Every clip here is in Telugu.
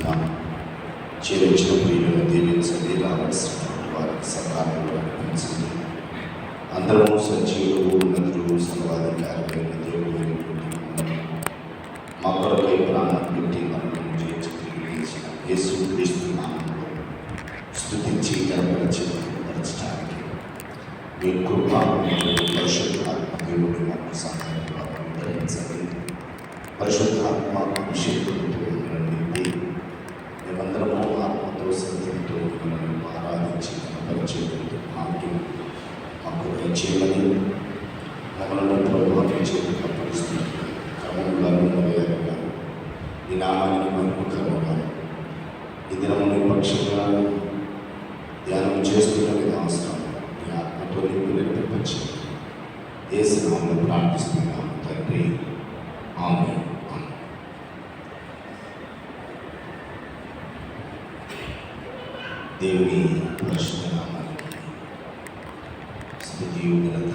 ప్రార్థిస్తున్నాం. చేరించిన ప్రియులను దీవించండి, రావాల్సినటువంటి వారికి సకాలంలో నడిపించండి. అందరము సజీవులు ఉన్నతులు సర్వాధికారులైన దేవుడైనటువంటి మా కొరకై ప్రాణం పెట్టి మనల్ని చేర్చి తెలియజేసిన యేసుక్రీస్తు నామములో స్తుతించి గణపరిచి పరచడానికి మీ కృపా పరిశుద్ధాత్మ దేవుడు మాకు సహాయంగా అనుగ్రహించండి. పరిశుద్ధాత్మ అభిషేకంతో నింపి మేమందరము ఆత్మతో సత్యంతో మనల్ని ఆరాధించి గణపరిచేటువంటి భాగ్యం మాకు దయచేయమని మమ్మల్ని ప్రభావించేందుకు పరిస్థితి క్రమంగా నెరవేరగా ఈ నామాన్ని మహిమకరంగా ఈ దినముని పక్షంగా ధ్యానం చేస్తున్న విధానం ఈ ఆత్మతో నింపి నడిపించి యేసు నామములో ప్రార్థిస్తున్నాము తండ్రి, ఆమేన్. దేవుని పరిశుద్ధ నామానికి స్తుతి ఘనత.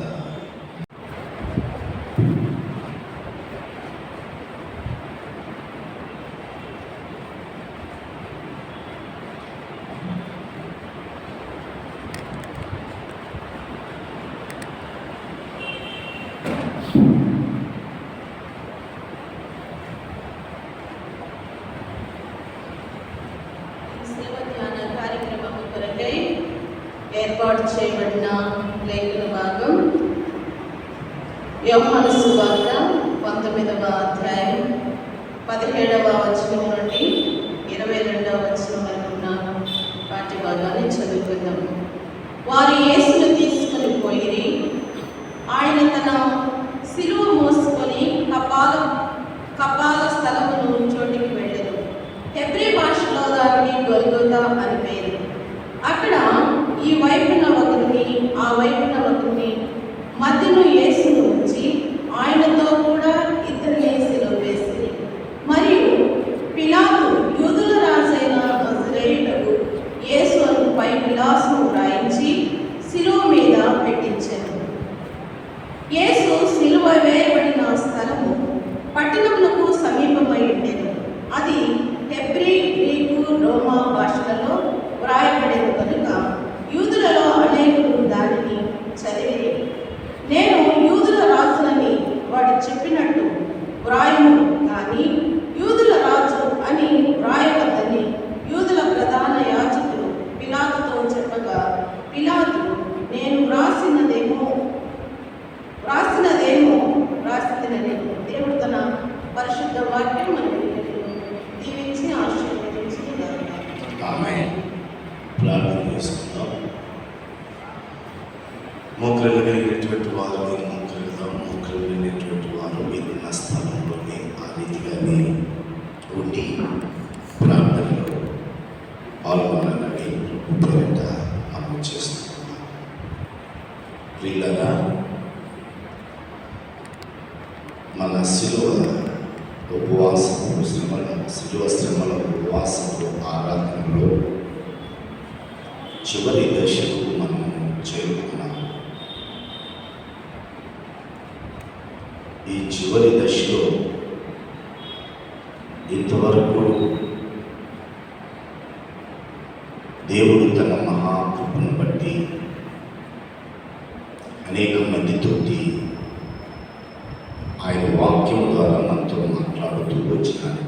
ఏర్పాటు చేయబడిన లేఖన భాగం యోహాను సువార్త 19వ అధ్యాయం 17వ వచనం నుండి 22వ వచనం వరకు ఉన్న పాఠ్య భాగాన్ని చదువుకుందాం. వారు యేసును తీసుకుని పోయి ఆయన తన శిలువ మోసుకొని కపాల స్థలమును చోటికి వెళ్ళారు. హెబ్రీ భాషలో దానికి గొల్గొతా అని పేరు. అక్కడ ఈ వైపున ఒకరిని ఆ వైపున ఒకరిని మధ్యను యేసును ఉంచి ఆయనతో కూడా ఇద్దరిని సిలువ వేసి, మరియు పిలాతు యూదుల రాజైన నజరేయుడకు యేసు పై విలాసము వ్రాయించి సిలువ మీద పెట్టించారు. యేసు సిలువ వేయబడిన స్థలము పట్టణములకు సమీపమై ఉండేది. అది హెబ్రీ, గ్రీకు, రోమా భాషలలో వ్రాయబడేది కనుక యూదులలో అనేకులు దానిని చదివి, నేను యూదుల రాజునని వాడు చెప్పినట్టు వ్రాయము, కానీ యూదుల రాజు అని వ్రాయవద్దని యూదుల ప్రధాన యాజకులు పిలాతుతో చెప్పగా, పిలాతు నేను వ్రాసినదేమో రాసినని దేవుడు తన పరిశుద్ధ వాక్యం మనకు దీవించి ఆశీర్వదించి ప్రార్థన చేసుకుందాం. మోకరిల్లు కలిగినటువంటి వారు మీరు మోకరిల్దాం. మోకరిల్లు కలిగినటువంటి వారు మీరున్న స్థలంలోనే ఆ రీతిగానే ఉండి ప్రార్థనలో పాల్గొనాలని పేరిట అమలు చేస్తున్నాం. ప్రియులారా, మన శిలువ ఉపవాసము శిలువ శ్రమల ఉపవాసము ఆరాధనలో చివరి దశకు మనం చేరుకున్నాం. ఈ చివరి దశలో ఇంతవరకు దేవుడు తన మహాకృపను బట్టి అనేక మందితోటి ఆయన వాక్యం ద్వారా మనతో మాట్లాడుతూ వచ్చినాడు.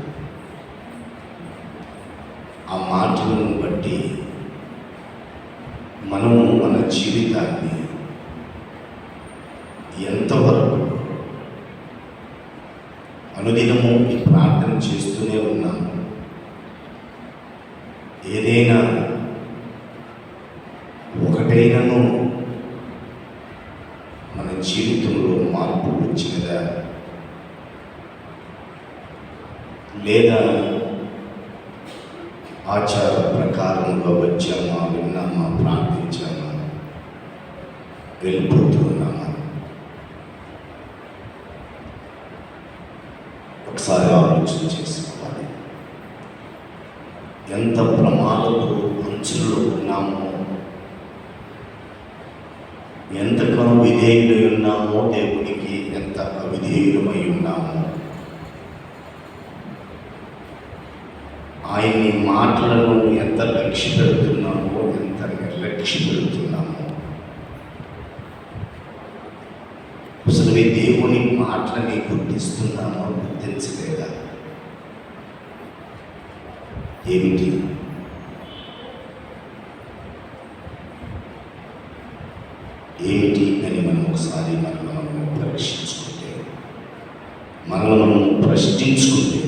ఆ మాటలను బట్టి మనము మన జీవితాన్ని ఎంతవరకు అనుదినము ఈ ప్రార్థన చేస్తూనే ఉన్నాము. ఏదైనా ఒకటైనను మన జీవితంలో మార్పు వచ్చినదా, లేదా ఆచార ప్రకారంలో వచ్చామా, విన్నామా, ప్రార్థించామా, వెళ్ళిపోతూ ఉన్నామా? ఒకసారి ఆలోచన చేసుకోవాలి. ఎంత ప్రమాదపు అంచుల్లో ఉన్నామో, ఎంతగా విధేయులై ఉన్నామో దేవునికి, ఎంత అవిధేయులమై ఉన్నామో ఆయన్ని మాటలను ఎంత లక్ష్య పెడుతున్నామో, ఎంత నిర్లక్ష్య పెడుతున్నామో. అసలు ఈ దేవుని మాటలని గుర్తిస్తున్నామో, గుర్తించలేదా? ఏమిటి? ఏమిటి అని మనం ఒకసారి మనం పరీక్షించుకుంటే, మనల్ని మనం ప్రశ్నించుకుంటే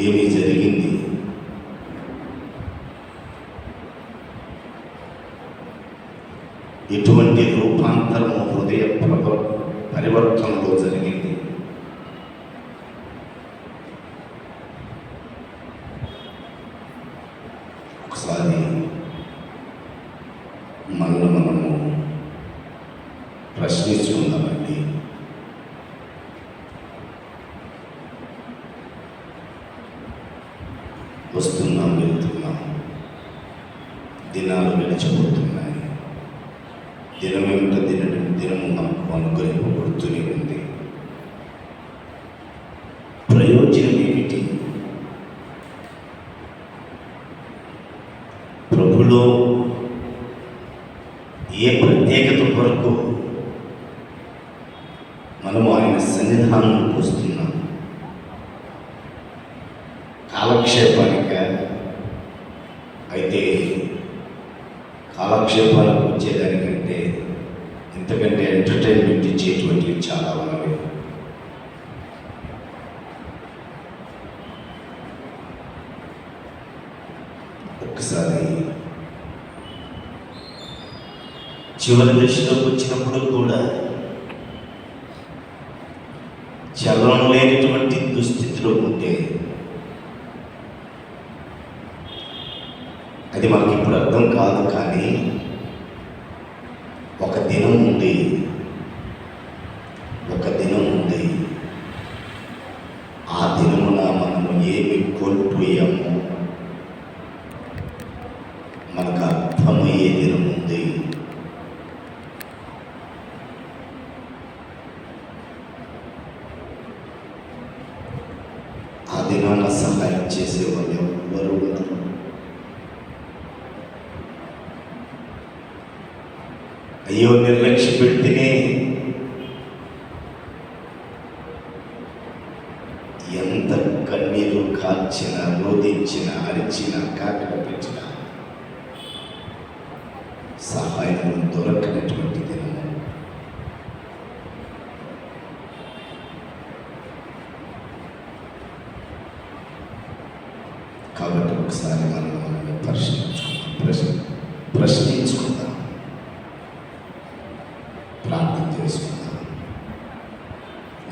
ఏమి జరిగింది? ఎటువంటి రూపాంతరము హృదయ పరివర్తనలో జరిగింది? ఒకసారి మనల్ని మనము ప్రశ్నించుకుందామండి. వస్తున్నాం, వెళ్తున్నాం, దినాలు గడిచిపోతున్నాయి. దినమేమిటో దినము మనకు అనుగ్రహింపబడుతూనే ఉంది. ప్రయోజనం ఏమిటి? ప్రభులో ఏ ప్రత్యేకత కొరకు మనము ఆయన సన్నిధానంలోకి వస్తున్నాం? కాలక్షేపానిక? అయితే కాలక్షేపాలకు వచ్చేదానికంటే ఇంతకంటే ఎంటర్టైన్మెంట్ ఇచ్చేటువంటివి చాలా ఉన్నవి. ఒక్కసారి చివరి దశలోకి వచ్చినప్పుడు కూడా చలనం లేనటువంటి దుస్థితిలో ఉంటే అది మనకి ఇప్పుడు అర్థం కాదు. కానీ ఒక దినం ఉంది, ఆ దినమున మనము ఏమి కోల్పోయామో మనకు అర్థమయ్యే దినం ఉంది. ఆ దినాన సహాయం చేసేవాళ్ళు ఎవరు ఉండరు. అయ్యో నిర్లక్ష్య పెడితేనే ఎంత కన్నీరు కాల్చిన, రోధించిన, అరిచిన, కాకలు పెట్టిన సహాయం దొరకనటువంటి దినము. కాబట్టి ఒకసారి మనం ప్రశ్నించుకుందాం, ప్రార్థన చేసుకుందాం,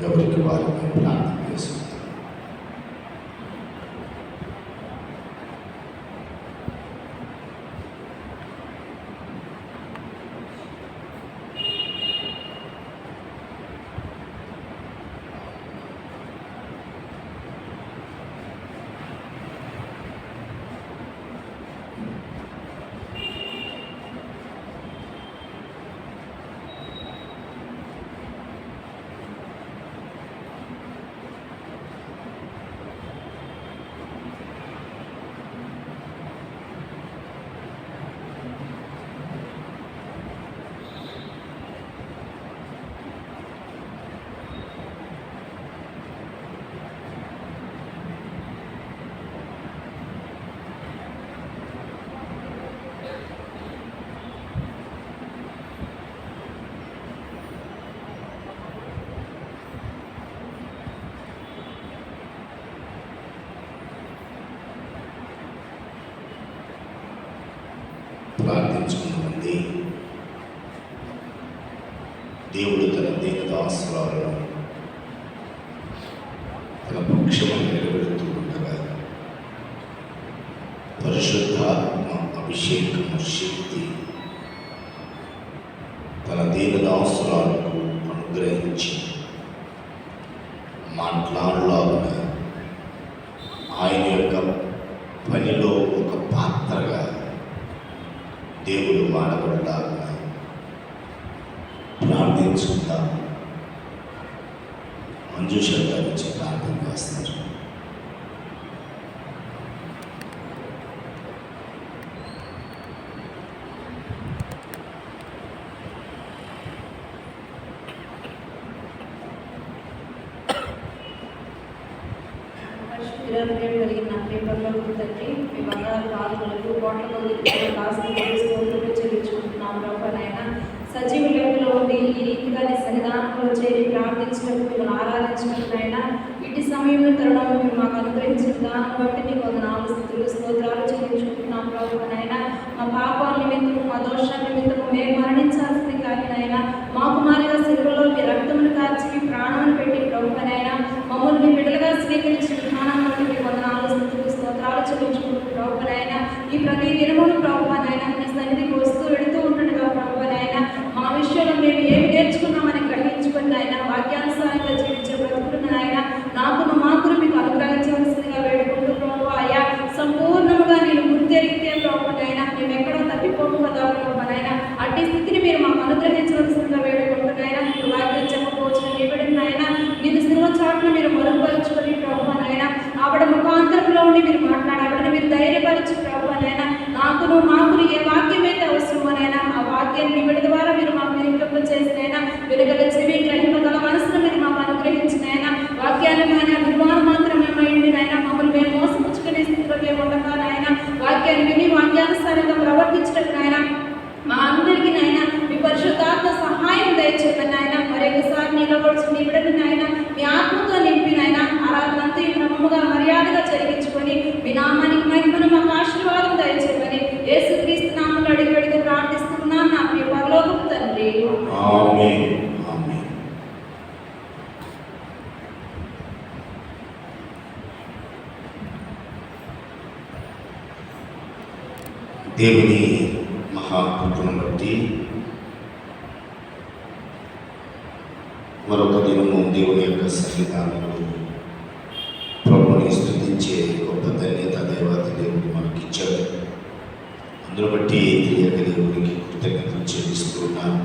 ఎవరికి వారిని ప్రార్థన చేసుకుందాం. ప్రార్థించుకున్నది దేవుడు తన దీనదాసులను తన పక్షము నిలబెడుతూ ఉండగా పరిశుద్ధాత్మ అభిషేకము శక్తి తన దీనదాసులకు అనుగ్రహించి మాట్లాడలాగున ఆయన యొక్క పనిలో ఒక పాత్రగా దేవుడు వాడబడ్డాగా ప్రార్థించుకుందాం. మంజుష గారు వచ్చి ప్రార్థన చేస్తారు. కలిగిన నా ప్రేమలో తండ్రి, మీ బంగారు పాదములకు కోట్ల కొద్ది స్తోత్రములు చెల్లించుకుంటున్నాం ప్రభు. నాయన సజీవ లెక్కలో ఉండి ఈ రీతిగా నీ సన్నిధానంలో చేరి ప్రార్థించినట్టు మిమ్మల్ని ఆరాధించినట్టు నాయన ఇటు సమయంలో తరుణం మీరు మాకు అనుగ్రహించిన దాన్ని బట్టి మీకు వందనాలు స్తుతులు స్తోత్రాలు చెల్లించుకుంటున్నాం ప్రభు. నాయన మా పాపాల నిమిత్తము మా దోషాల నిమిత్తము మేము మరణించాల్సింది కానీ నాయన మా కుమారుగా సిలువలో మీ రక్తమును కార్చి మీ ప్రాణాన్ని పెట్టి ప్రభు. నాయన మమ్మల్ని మీ బిడ్డలుగా స్వీకరించిన విధానం బట్టి మీకు వందనాలు స్తుతులు స్తోత్రాలు చెల్లించుకుంటున్నాం ప్రభు. నాయన ఈ ప్రతి దినమును ప్రభు నాయన మీ సన్నిధికి వస్తూ వెళుతూ ఉంటుండగా ప్రభు. నాయన మా విషయంలో మేము ఏమి నేర్చుకున్నామని గ్రహించుకుని నాయన వాక్యానుసారంగా జీవించే బ్రతుకున్న నాయన నాకును మాకును మీకు అనుగ్రహించవలసిందిగా వేడుకుంటూ ప్రభు. అయ్యా సంపూర్ణముగా నేను గుర్తెరిగితే ప్రభు నాయన మేము ఎక్కడో తప్పిపోము కదా ప్రభు. నాయన అట్టి స్థితిని మీరు మాకు అనుగ్రహించవలసిందిగా వేడుకుంటున్నాయన. మీరు వాక్యం చెప్పకపోవచ్చు నిబడి నాయన నేను సినిమా చాటును మీరు మరుగుపరుచుకొని ప్రభు. నాయన ఆవిడ ముఖాంతరంలో ఉండి మీరు మాట్లాడావిడని మీరు ధైర్యపరచు ప్రభు. నాయన నాకును మాకును ఏ వాక్యం అయితే అవసరమో నాయన ఆ వాక్యాన్ని నిబడి ద్వారా మీరు మాకు నిరింప చేసినైనా వెలుగల చెవి గ్రహింపగల మనసును మీరు మాకు అనుగ్రహించినైనా వాక్యాన్ని ఆయన విలువను మాత్రమే మైండి నాయన మమ్మల్ని మేము మోసపుచ్చుకునే స్థితిలో మేము ఉండగా నాయన వాక్యాన్ని విని వాక్యానుసారంగా ప్రవర్తించడం నాయన మా అందరికీ నాయన మీ పరిశుద్ధాత్మ సహాయం దయచేయండి నాయన. మరొకసారి నిలబడుచు నీ బిడ్డని నాయన మీ ఆత్మతో నింపి నాయన ఆరాధనంతా ఈ క్రమముగా మర్యాదగా జరిగించుకొని మీ నామానికి మహిమను మాకు ఆశీర్వాదం దయచేయమని యేసుక్రీస్తు నామములో అడిగి ప్రార్థిస్తున్నాను నా ప్రియ పరలోకపు తండ్రి. ఆమేన్. ఆమేన్. దేవుని మహాకృపను బట్టి మరొక దినము దేవుని యొక్క సన్నిధానంలో ప్రభుని స్తుతించే గొప్ప ధన్యత దేవాది దేవుడు మనకిచ్చాడు. అందును బట్టి తెలియక దేవునికి కృతజ్ఞతలు చెల్లిస్తున్నాను.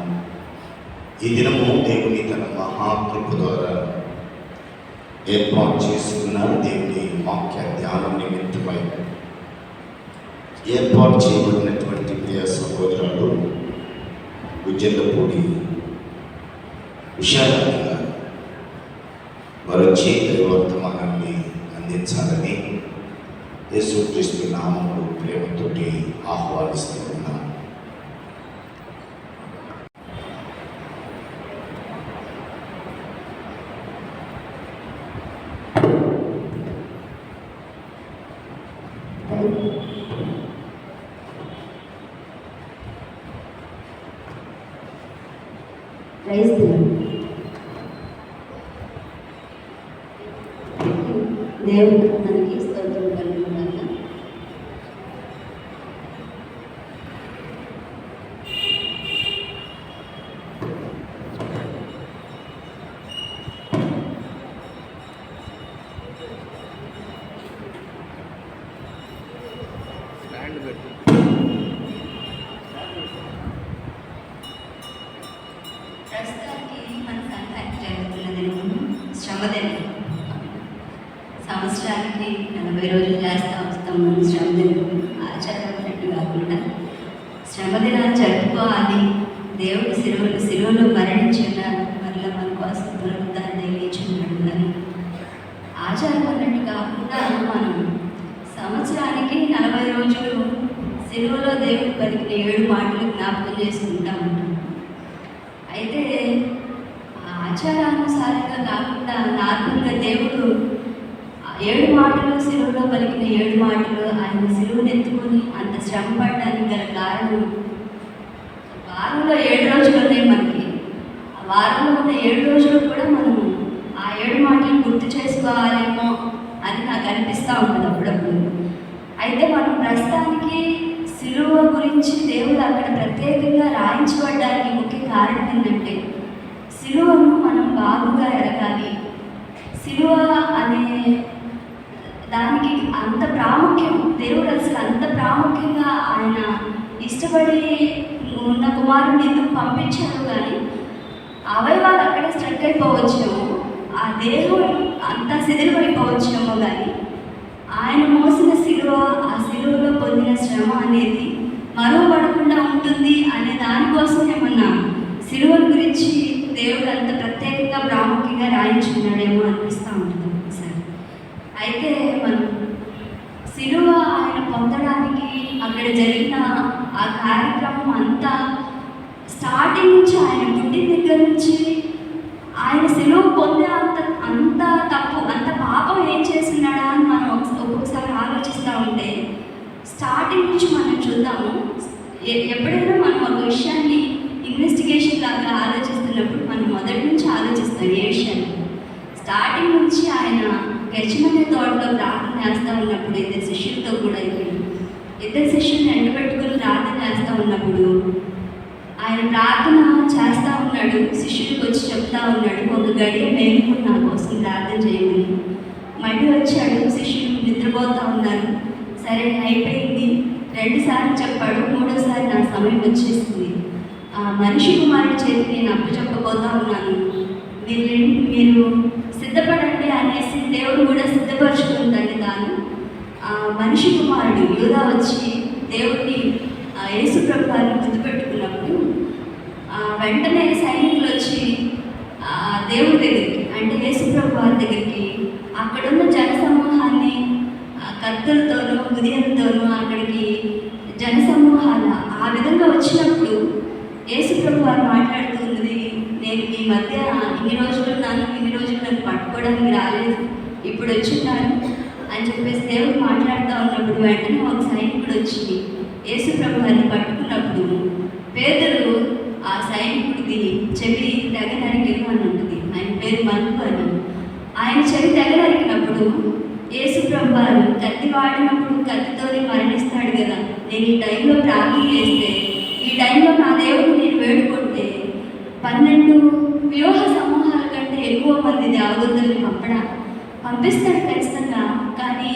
ఈ దినము దేవుని తన మహాకృప ద్వారా ఏర్పాటు చేసుకున్న దేవుని వాక్య ధ్యానం నిమిత్తమై ఏర్పాటు చేయబడినటువంటి ప్రియ సహోదరులు ఉజ్జల్లపూడి విశాలంగా మరొచ్చి వర్తమానాన్ని అందించాలని యేసుక్రీస్తు నామములో ప్రేమతోటి ఆహ్వానిస్తూ ఉన్నాను. దేవుడు మనకి స్తోత్రం కలుగునుగాక. ప్రస్తుతానికి మన సంఘానికి జరుగుతున్న దినము శ్రమదినం. సంవత్సరానికి 40 రోజులు చేస్తూ వస్తాం మనం శ్రమదినం. ఆచారం పెట్టు కాకుండా శ్రమదినాన్ని జరుపుకోవాలి. దేవుడు శిలువలో మరణించిన మరలా మన కోసం పునరుద్ధాన్ని లేచున్నాడు అని ఆచారం అన్నట్టు కాకుండా మనం సంవత్సరానికి 40 రోజులు శిలువలో దేవుడు పలికిన 7 మాటలు జ్ఞాపకం చేసుకుంటా ఉంటాం. అయితే ఆచారానుసారంగా కాకుండా నార్మల్గా దేవుడు 7 మాటలు శిలువలో పలికిన 7 మాటలు ఆయన శిలువను ఎత్తుకొని అంత శ్రమ పడడానికి గల కారణం వారంలో 7 రోజులు ఉన్నాయి మనకి. ఆ వారంలో ఉన్న 7 రోజులు కూడా మనము ఆ 7 మాటలు గుర్తు చేసుకోవాలేమో అని నాకు అనిపిస్తూ ఉంటుంది అప్పుడప్పుడు. అయితే మనం ప్రస్తుతానికి శిలువ గురించి దేవుడు అక్కడ ప్రత్యేకంగా రాయించబడ్డానికి ముఖ్య కారణం ఏంటంటే శిలువను మనం బాగుగా ఎరగాలి. శిలువ అనే దానికి అంత ప్రాముఖ్యం, దేవుడు అసలు అంత ప్రాముఖ్యంగా ఆయన ఇష్టపడి ఉన్న కుమారుడిని ఎందుకు పంపించారు కానీ అవయవాలు అక్కడే స్ట్రక్ అయిపోవచ్చేమో. ఆ దేహం అంతా శిథిలమైపోవచ్చేమో కానీ ఆయన మోసిన శిలువ, ఆ శిలువలో పొందిన శ్రమ అనేది మరువబడకుండా ఉంటుంది అనే దానికోసమే మన శిలువల గురించి దేవుడు అంత ప్రత్యేకంగా ప్రాముఖ్యంగా రాయించుకున్నాడేమో అనిపిస్తూ ఉంటుంది ఒకసారి. అయితే మనం శిలువ ఆయన పొందడానికి అక్కడ జరిగిన ఆ కార్యక్రమం అంతా స్టార్టింగ్ నుంచి, ఆయన పుట్టిన దగ్గర నుంచి ఆయన శిలువ పొందే అంత తప్పు, అంత పాపం ఏం చేస్తున్నాడా అని మనం ఒక్కొక్కసారి ఆలోచిస్తూ ఉంటే స్టార్టింగ్ నుంచి మనం చూద్దాము. ఎప్పుడైనా మనం ఒక విషయాన్ని ఇన్వెస్టిగేషన్ లాగా ఆలోచిస్తున్నప్పుడు మనం మొదటి నుంచి ఆలోచిస్తాం ఏ విషయాన్ని. స్టార్టింగ్ నుంచి ఆయన గెత్సేమనే తోటలో ప్రార్థన చేస్తూ ఉన్నప్పుడు ఇద్దరు శిష్యులతో కూడా ఇద్దరు శిష్యుల్ని ఎండబెట్టుకుని ప్రార్థన చేస్తూ ఉన్నప్పుడు ఆయన ప్రార్థన చేస్తూ ఉన్నాడు. శిష్యుడికి వచ్చి చెప్తా ఉన్నాడు, ఒక గడియ మేలుకుని నా కోసం ప్రార్థన చేయమని. మళ్ళీ వచ్చాడు, శిష్యులు నిద్రపోతూ ఉన్నారు. సరే అయిపోయింది, 2 సార్లు చెప్పాడు, 3వసారి నా సమయం వచ్చేసింది, మనిషి కుమారుడి చేతి నేను అప్పచెప్పబోతా ఉన్నాను, మీరు సిద్ధపడండి అనేసి దేవుడు కూడా సిద్ధపరచుకుందండి. తాను మనిషి కుమారుడు యూదా వచ్చి దేవుడిని యేసు ప్రభు వారిని గుర్తు పెట్టుకున్నప్పుడు వెంటనే సైనికులు వచ్చి దేవుడి దగ్గరికి, అంటే యేసు ప్రభు వారి దగ్గరికి, అక్కడున్న జనసమూహాన్ని కత్తులతోనూ ఉదయంతోనూ అక్కడికి జనసమూహాల ఆ విధంగా వచ్చినప్పుడు యేసు ప్రభు వారు మాట్లాడుతుంది, నేను మీ మధ్య ఇన్ని రోజులు నన్ను పట్టుకోవడానికి రాలేదు, ఇప్పుడు వచ్చిన్నాను అని చెప్పేసి దేవుడు మాట్లాడుతూ ఉన్నప్పుడు వెంటనే ఒక సైనికుడు వచ్చి యేసు ప్రభు వారిని పట్టుకున్నప్పుడు పేదరు ఆ సైనికుడిది చెవి తెగ నరికెను అని ఉంటుంది. ఆయన పేరు మల్కు అని. ఆయన చెవి తెగ నరికినప్పుడు యేసు ప్రభు వారు కత్తి వాడినప్పుడు కత్తితోనే మరణిస్తాడు కదా, నేను ఈ టైంలో ప్రార్థన చేస్తే, ఈ టైంలో నా దేవుడు నేను వేడుకుంటే 12 వ్యూహ సమూహాల కంటే ఎక్కువ మంది దేవదూతల్ని పంపిస్తాడు ఖచ్చితంగా. కానీ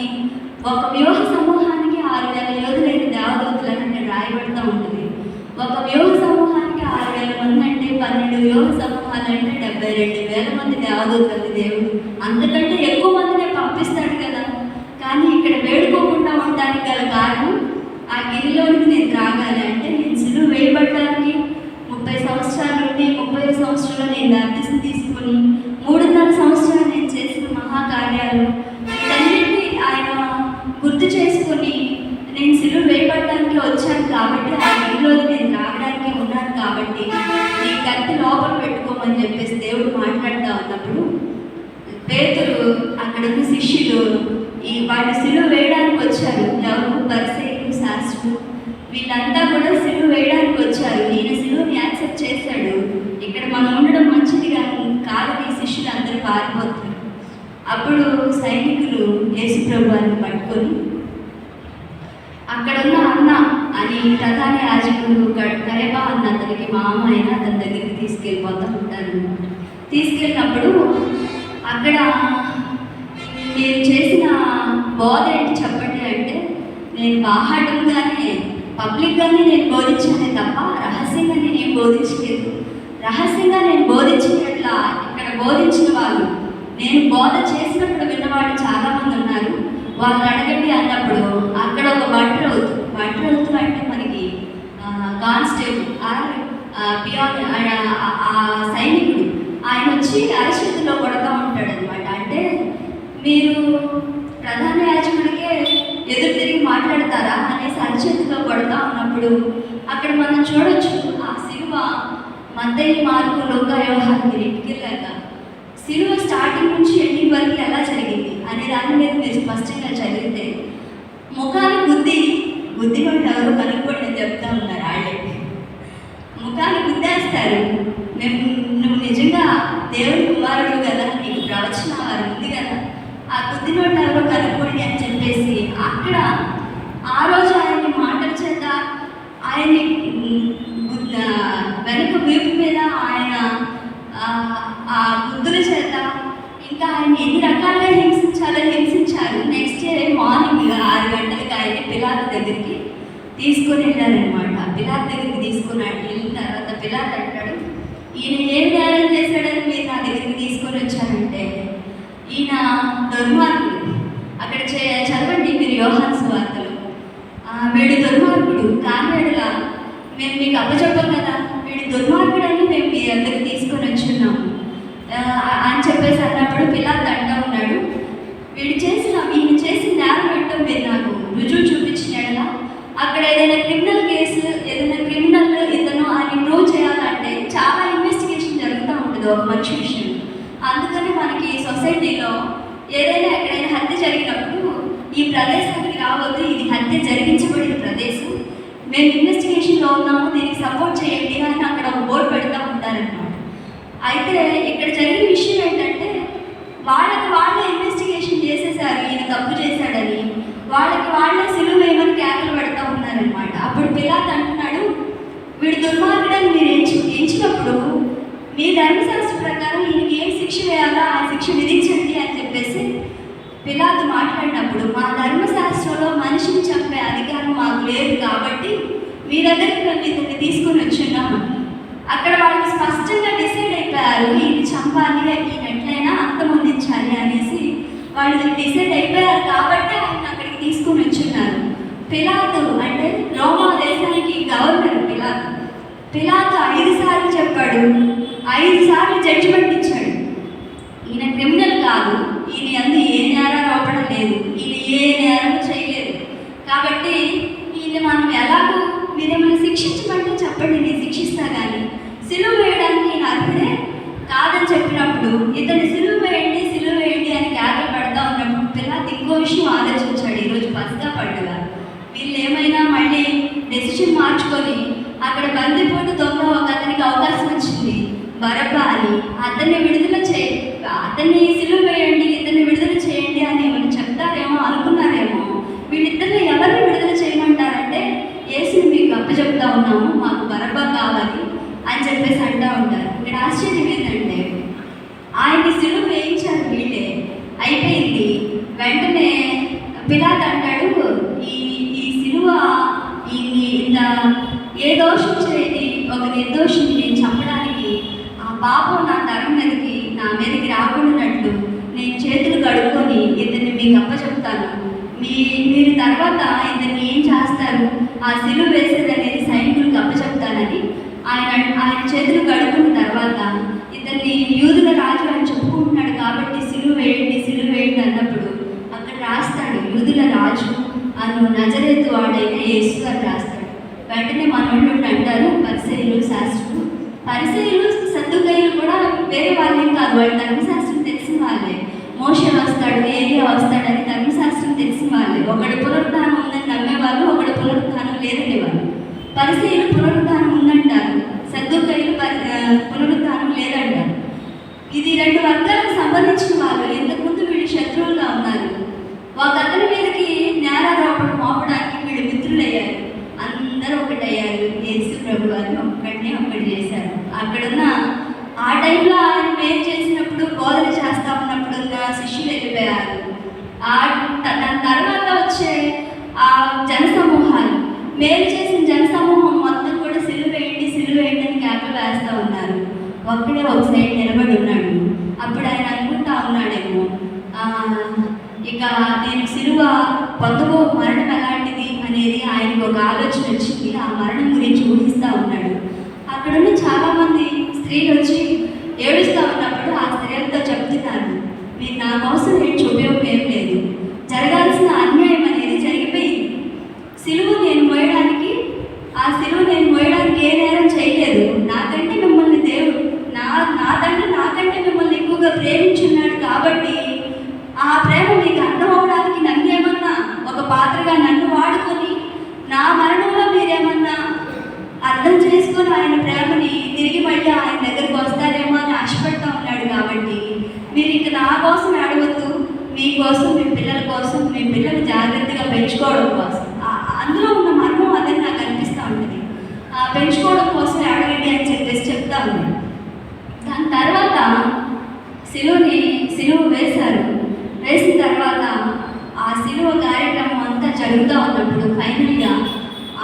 ఒక వ్యూహ సమూహానికి 6,000 యోధులైన దేవదూతలని అక్కడ రాయబడుతూ ఉంటుంది. ఒక వ్యూహ సమూహానికి 6,000 మంది అంటే 12 వ్యూహ సమూహాలు అంటే 72,000 మంది దేవదూతల్ని దేవుడు అంతకంటే ఎక్కువ మందినే పంపిస్తాడు కదా. కానీ ఇక్కడ వేడుకోకుండా ఉండడానికి గల కారణం, ఆ గిరిలోనికి నేను త్రాగాలి అంటే, నేను సిలువ వేయబడడానికి 30 సంవత్సరాల నుండి 30 సంవత్సరాలు నేను బాప్తిసం తీసుకొని 3.5 సంవత్సరాలు నేను చేసిన మహాకార్యాలు వీటన్నిటినీ ఆయన గుర్తు చేసుకొని నేను సిలువ వేయబడడానికి వచ్చాను కాబట్టి, ఆ గిరిలో నేను త్రాగడానికి ఉన్నాను కాబట్టి నీ కత్తి లోపల పెట్టుకోమని చెప్పేసి దేవుడు మాట్లాడుతూ ఉన్నప్పుడు పేతురు అక్కడున్న శిష్యులు వాళ్ళు సిలువ వేయడానికి వచ్చారు. ఎవరు? పరిసయ్యులు, శాస్త్రులు, వీళ్ళంతా కూడా సిలువ వేయడానికి వచ్చారు. ఈయన సిలువని యాక్సెప్ట్ చేశాడు. ఇక్కడ మనం ఉండడం మంచిది కాదని శిష్యులు అందరూ పారిపోతారు. అప్పుడు సైనికులు యేసు ప్రభు వారిని పట్టుకొని అక్కడున్న అన్న అని ప్రధాన యాజకుడు కరేబా అన్న అతనికి మామ అయిన అతని దగ్గరికి తీసుకెళ్ళిపోతూ ఉంటారు. తీసుకెళ్ళినప్పుడు అక్కడ మీరు చేసిన బోధ ఏంటి చెప్పండి అంటే, నేను బాహాటంగానే పబ్లిక్గానే నేను బోధించానే తప్ప రహస్యంగా నేను బోధించలేదు. రహస్యంగా నేను బోధించినట్ల ఇక్కడ బోధించిన వాళ్ళు, నేను బోధ చేసినప్పుడు విన్నవాళ్ళు చాలామంది ఉన్నారు, వాళ్ళు అడగండి అన్నప్పుడు అక్కడ ఒక బంట్రౌతు అంటే మనకి కానిస్టేబుల్ ఆ సైనికుడు ఆయన వచ్చి అరచేతిలో కొడతా ఉంటాడు అనమాట. అంటే మీరు ప్రధాన యాజకుడికే ఎదురు తిరిగి మాట్లాడతారా అనేసి అరచేతిలో కొడతా ఉన్నప్పుడు అక్కడ మనం చూడొచ్చు ఆ సిలువ మత్తయి, మార్కు, లూకా, యోహాను వీరింటికెళ్ళాక సిలువ స్టార్టింగ్ నుంచి ఎండింగ్ వరకు ఎలా జరిగింది అనే దాని మీద మీరు స్పష్టంగా చదివితే ముఖాన్ని గుద్ది వాళ్ళు ఎవరు కనుక్కోండి అని చెప్తా ఉన్నారు. వాళ్ళే ముఖాన్ని గుద్దేస్తారు. నువ్వు నిజంగా దేవుడి కుమారుడు కదా, నీకు ప్రవచన వారు ఉంది కదా, ఆ గుద్దినోళ్ళు ఎవరో కనుక్కోండి అని చెప్పేసి అక్కడ ఆ రోజు ఆయన్ని మాటల చేత, ఆయన్ని వెనుక వీపు మీద ఆయన ఆ గుద్దుల చేత ఇంకా ఆయన ఎన్ని రకాలుగా హింసించారు. నెక్స్ట్ డే మార్నింగ్ 6 గంటలకు ఆయన్ని పిలాతు దగ్గరికి తీసుకొని వెళ్ళారనమాట. పిలాతు దగ్గరికి తీసుకొని వెళ్ళిన తర్వాత పిలాతు అంటాడు, ఈయన ఏం న్యాయం చేశాడని మీరు నా దగ్గరికి తీసుకొని వచ్చారంటే, అప్పుడు పిలాతు అంటూ ఉన్నాడు, ఈయన చేసిన నేరం ఏంటో మీరు నాకు రుజువు చూపించినాడుగా. అక్కడ ఏదైనా క్రిమినల్ కేసు, ఏదైనా క్రిమినల్ ఇతను అని ప్రూవ్ చేయాలంటే చాలా ఇన్వెస్టిగేషన్ జరుగుతూ ఉంటుంది ఒక మనిషి విషయం. అందుకని మనకి సొసైటీలో ఏదైనా ఎక్కడైనా హత్య జరిగినప్పుడు ఈ ప్రదేశానికి రావద్దు, ఇది హత్య జరిగించబడిన ప్రదేశం, మేము ఇన్వెస్టిగేషన్లో ఉన్నాము, దీనికి సపోర్ట్ చేయండి అని అక్కడ ఒక బోర్డు పెడతా ఉంటారన్నమాట. అయితే ఇక్కడ జరిగిన విషయం ఏంటంటే వాళ్ళకి వాళ్ళే ఇన్వెస్టిగేషన్ చేసేసారు, ఈయన తప్పు చేశాడని. వాళ్ళకి వాళ్ళే సిలువ వేయమని కేకలు పెడతా ఉన్నారనమాట. అప్పుడు పిలాతు అంటున్నాడు, వీడు దుర్మార్గుడని మీరు ఎంచినప్పుడు మీ ధర్మశాస్త్ర ప్రకారం ఈయనకి ఏం శిక్ష వేయాలో ఆ శిక్ష విధించండి అని చెప్పేసి పిలాతు మాట్లాడినప్పుడు, మా ధర్మశాస్త్రంలో మనిషిని చంపే అధికారం మాకు లేదు కాబట్టి మీ దగ్గరికి మేము ఇతన్ని తీసుకొని వచ్చున్నాము. అక్కడ వాళ్ళు స్పష్టంగా డిసైడ్ అయిపోయారు, ఈయన చంపాలి, ఈయన ఎట్లయినా అంతమొందించాలి అనేసి వాళ్ళు డిసైడ్ అయిపోయారు కాబట్టి ఆయన అక్కడికి తీసుకొని వచ్చున్నారు. పిలాతు అంటే రోమా దేశానికి గవర్నర్ పిలాతు 5 సార్లు చెప్పాడు, 5 సార్లు జడ్జిమెంట్ ఇచ్చాడు. ఈయన క్రిమినల్ కాదు, ఈయన అందు ఏ నేరారోపణ లేదు, ఈయన ఏ నేరం చేయలేదు కాబట్టి ఈయన మనం ఎలాగో మీరేమైనా శిక్షించమంటే చెప్పండి, నేను శిక్షిస్తా, కానీ సిలువ వేయడానికి ఈయన అర్హుడే కాదని చెప్పినప్పుడు ఇతన్ని సిలువ వేయండి అని కేకలు పెడతా ఉన్నప్పుడు పిలాతు ఇంకో విషయం ఆలోచించాడు. ఈరోజు పస్కా పండుగ, వీళ్ళు ఏమైనా మళ్ళీ డెసిషన్ మార్చుకొని అక్కడ బందిపోటు దొంగ ఒక అతనికి అవకాశం వచ్చింది, బరబ్బా అని, అతన్ని సిలువ వేయండి, ఇతన్ని విడుదల చేయండి అని ఏమైనా చెప్తారేమో అనుకున్నారేమో. వీళ్ళిద్దరిని ఎవరిని విడుదల చేయమంటారంటే యేసుని మీకు అప్పచెప్తా ఉన్నాము, మాకు బరబ్బా కావాలి అని చెప్పేసి అంటూ ఉంటారు. ఇక్కడ ఆశ్చర్యం ఏంటంటే ఆయన్ని సిలువ వేయించారు వీళ్ళే, అయిపోయింది. వెంటనే పిలాతు అంటాడు, ఈ సిలువ ఇంత ఏ దోషం చేయని ఒక నిర్దోషిని నేను చంపడానికి ఆ పాపం నా తరం నా మీదకి రాకుండానట్లు నేను చేతులు కడుక్కొని ఇతన్ని మీకు అప్పచెప్తాను, మీరు తర్వాత ఇతన్ని ఏం చేస్తారు, ఆ సిలువ వేసేది అనేది సైనికులకు అప్పచెప్తానని ఆయన చేతులు కడుక్కున్న తర్వాత ఇతన్ని యూదుల రాజు అని చెప్పుకుంటున్నాడు కాబట్టి సిలువ వేయండి అన్నప్పుడు అక్కడ రాస్తాడు, యూదుల రాజు అను నజరేతు వాడైన యేసు గారు రాస్తాడు. వెంటనే మనోళ్ళు అంటారు, పరిసయ్యులు సద్దుకయ్యులు కూడా వేరే వాళ్ళేం కాదు, వాళ్ళు ధర్మశాస్త్రం తెలిసిన వాళ్ళే. మోషే వస్తాడు, ఏలియా వస్తాడని ధర్మశాస్త్రం తెలిసిన వాళ్ళే. ఒకడు పునరుద్ధానం ఉందని నమ్మేవాళ్ళు, ఒకడు పునరుద్ధానం లేదనే వాళ్ళు. పరిసయ్యులు పునరుద్ధానం ఉందంటారు, సద్దుకయ్యులు పునరుద్ధానం లేదంటారు. ఇది 2 వర్గాలకు సంబంధించిన వాళ్ళు. ఇంతకుముందు వీళ్ళు శత్రువులుగా ఉన్నారు. ఒక అతని మీదకి నేరారోపణ మోపడానికి వీళ్ళు మిత్రులయ్యారు, అందరూ ఒకటయ్యారు. యేసు ప్రభు వారిని ఒక్కటి చేశారు. అక్కడున్న ఆ టైంలో ఆయన మేలు చేసినప్పుడు, బోధన చేస్తా ఉన్నప్పుడు శిష్యులు వెళ్ళిపోయారు. దాని తర్వాత వచ్చే ఆ జనసమూహాలు, మేలు చేసిన జనసమూహం మొత్తం కూడా సిలువ వేయండి అని కేకలు వేస్తూ ఉన్నారు. ఒక్కడే ఒక సైడ్ నిలబడి ఉన్నాడు. అప్పుడు ఆయన అనుకుంటా ఉన్నాడేమో, ఇక నేను సిలువ పొందబో మరణం ఎలాంటిది అనేది ఆయనకు ఒక ఆలోచన వచ్చింది. ఆ మరణం గురించి ఊహిస్తూ ఉన్నాడు. అక్కడున్న చాలామంది స్త్రీలు వచ్చి ఏడుస్తూ ఉన్నప్పుడు ఆ స్త్రీలతో చెప్తున్నారు, మీరు నా కోసం నేను ఉపయోగం ఏం లేదు, జరగాల్సిన అన్యాయం అనేది జరిగిపోయింది. సిలువ నేను మోయడానికి ఏ నేరం చేయలేదు. నాకంటే మిమ్మల్ని దేవుడు నా తండ్రి నాకంటే మిమ్మల్ని ఎక్కువగా ప్రేమించున్నాడు కాబట్టి ఆ ప్రేమ మీకు అర్థం అవడానికి నన్నేమన్నా ఒక పాత్రగా నన్ను వాడుకొని నా మరణంలో మీరేమన్నా అర్థం చేసుకొని ఆయన ప్రేమని తిరిగి మళ్ళీ ఆయన దగ్గరికి వస్తారేమో అని ఆశపడతా ఉన్నాడు. కాబట్టి మీరు ఇక నా కోసం అడగద్దు, మీకోసం, మీ పిల్లల కోసం, మీ పిల్లలు జాగ్రత్తగా పెంచుకోవడం కోసం, అందులో ఉన్న మర్మం అదని నాకు అనిపిస్తూ ఉంటుంది. పెంచుకోవడం కోసం అడగండి అని చెప్పేసి చెప్తా ఉన్నాను. దాని తర్వాత సిలువ వేసిన తర్వాత ఆ సిలువ కార్యక్రమం అంతా జరుగుతూ ఉన్నప్పుడు ఫైనల్గా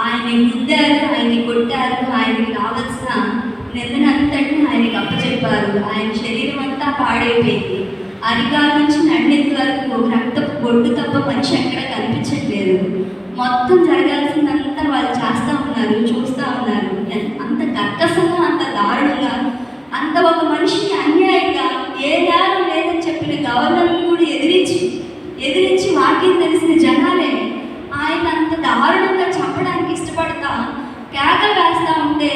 ఆయన్ని గుద్దారు, ఆయన్ని కొట్టారు, ఆయనకి రావాల్సిన నిందన అంతటిని ఆయనకి అప్పచెప్పారు. ఆయన శరీరం అంతా పాడైపోయింది. అరికాల నుంచి నన్నెత్తి వరకు రక్తపు బొడ్డు తప్ప మనిషి ఎక్కడ కనిపించట్లేదు. మొత్తం జరగాల్సిందంతా వాళ్ళు చేస్తూ ఉన్నారు, చూస్తూ ఉన్నారు. అంత కర్కశంగా, అంత దారుణంగా, అంత ఒక మనిషిని అన్యాయంగా ఏ నేరం లేదని చెప్పిన ఎదిరించి వాక్యం తెలిసిన జనాలే ఆయన అంత దారుణంగా చంపడానికి ఇష్టపడతా కేకలు వేస్తూ ఉంటే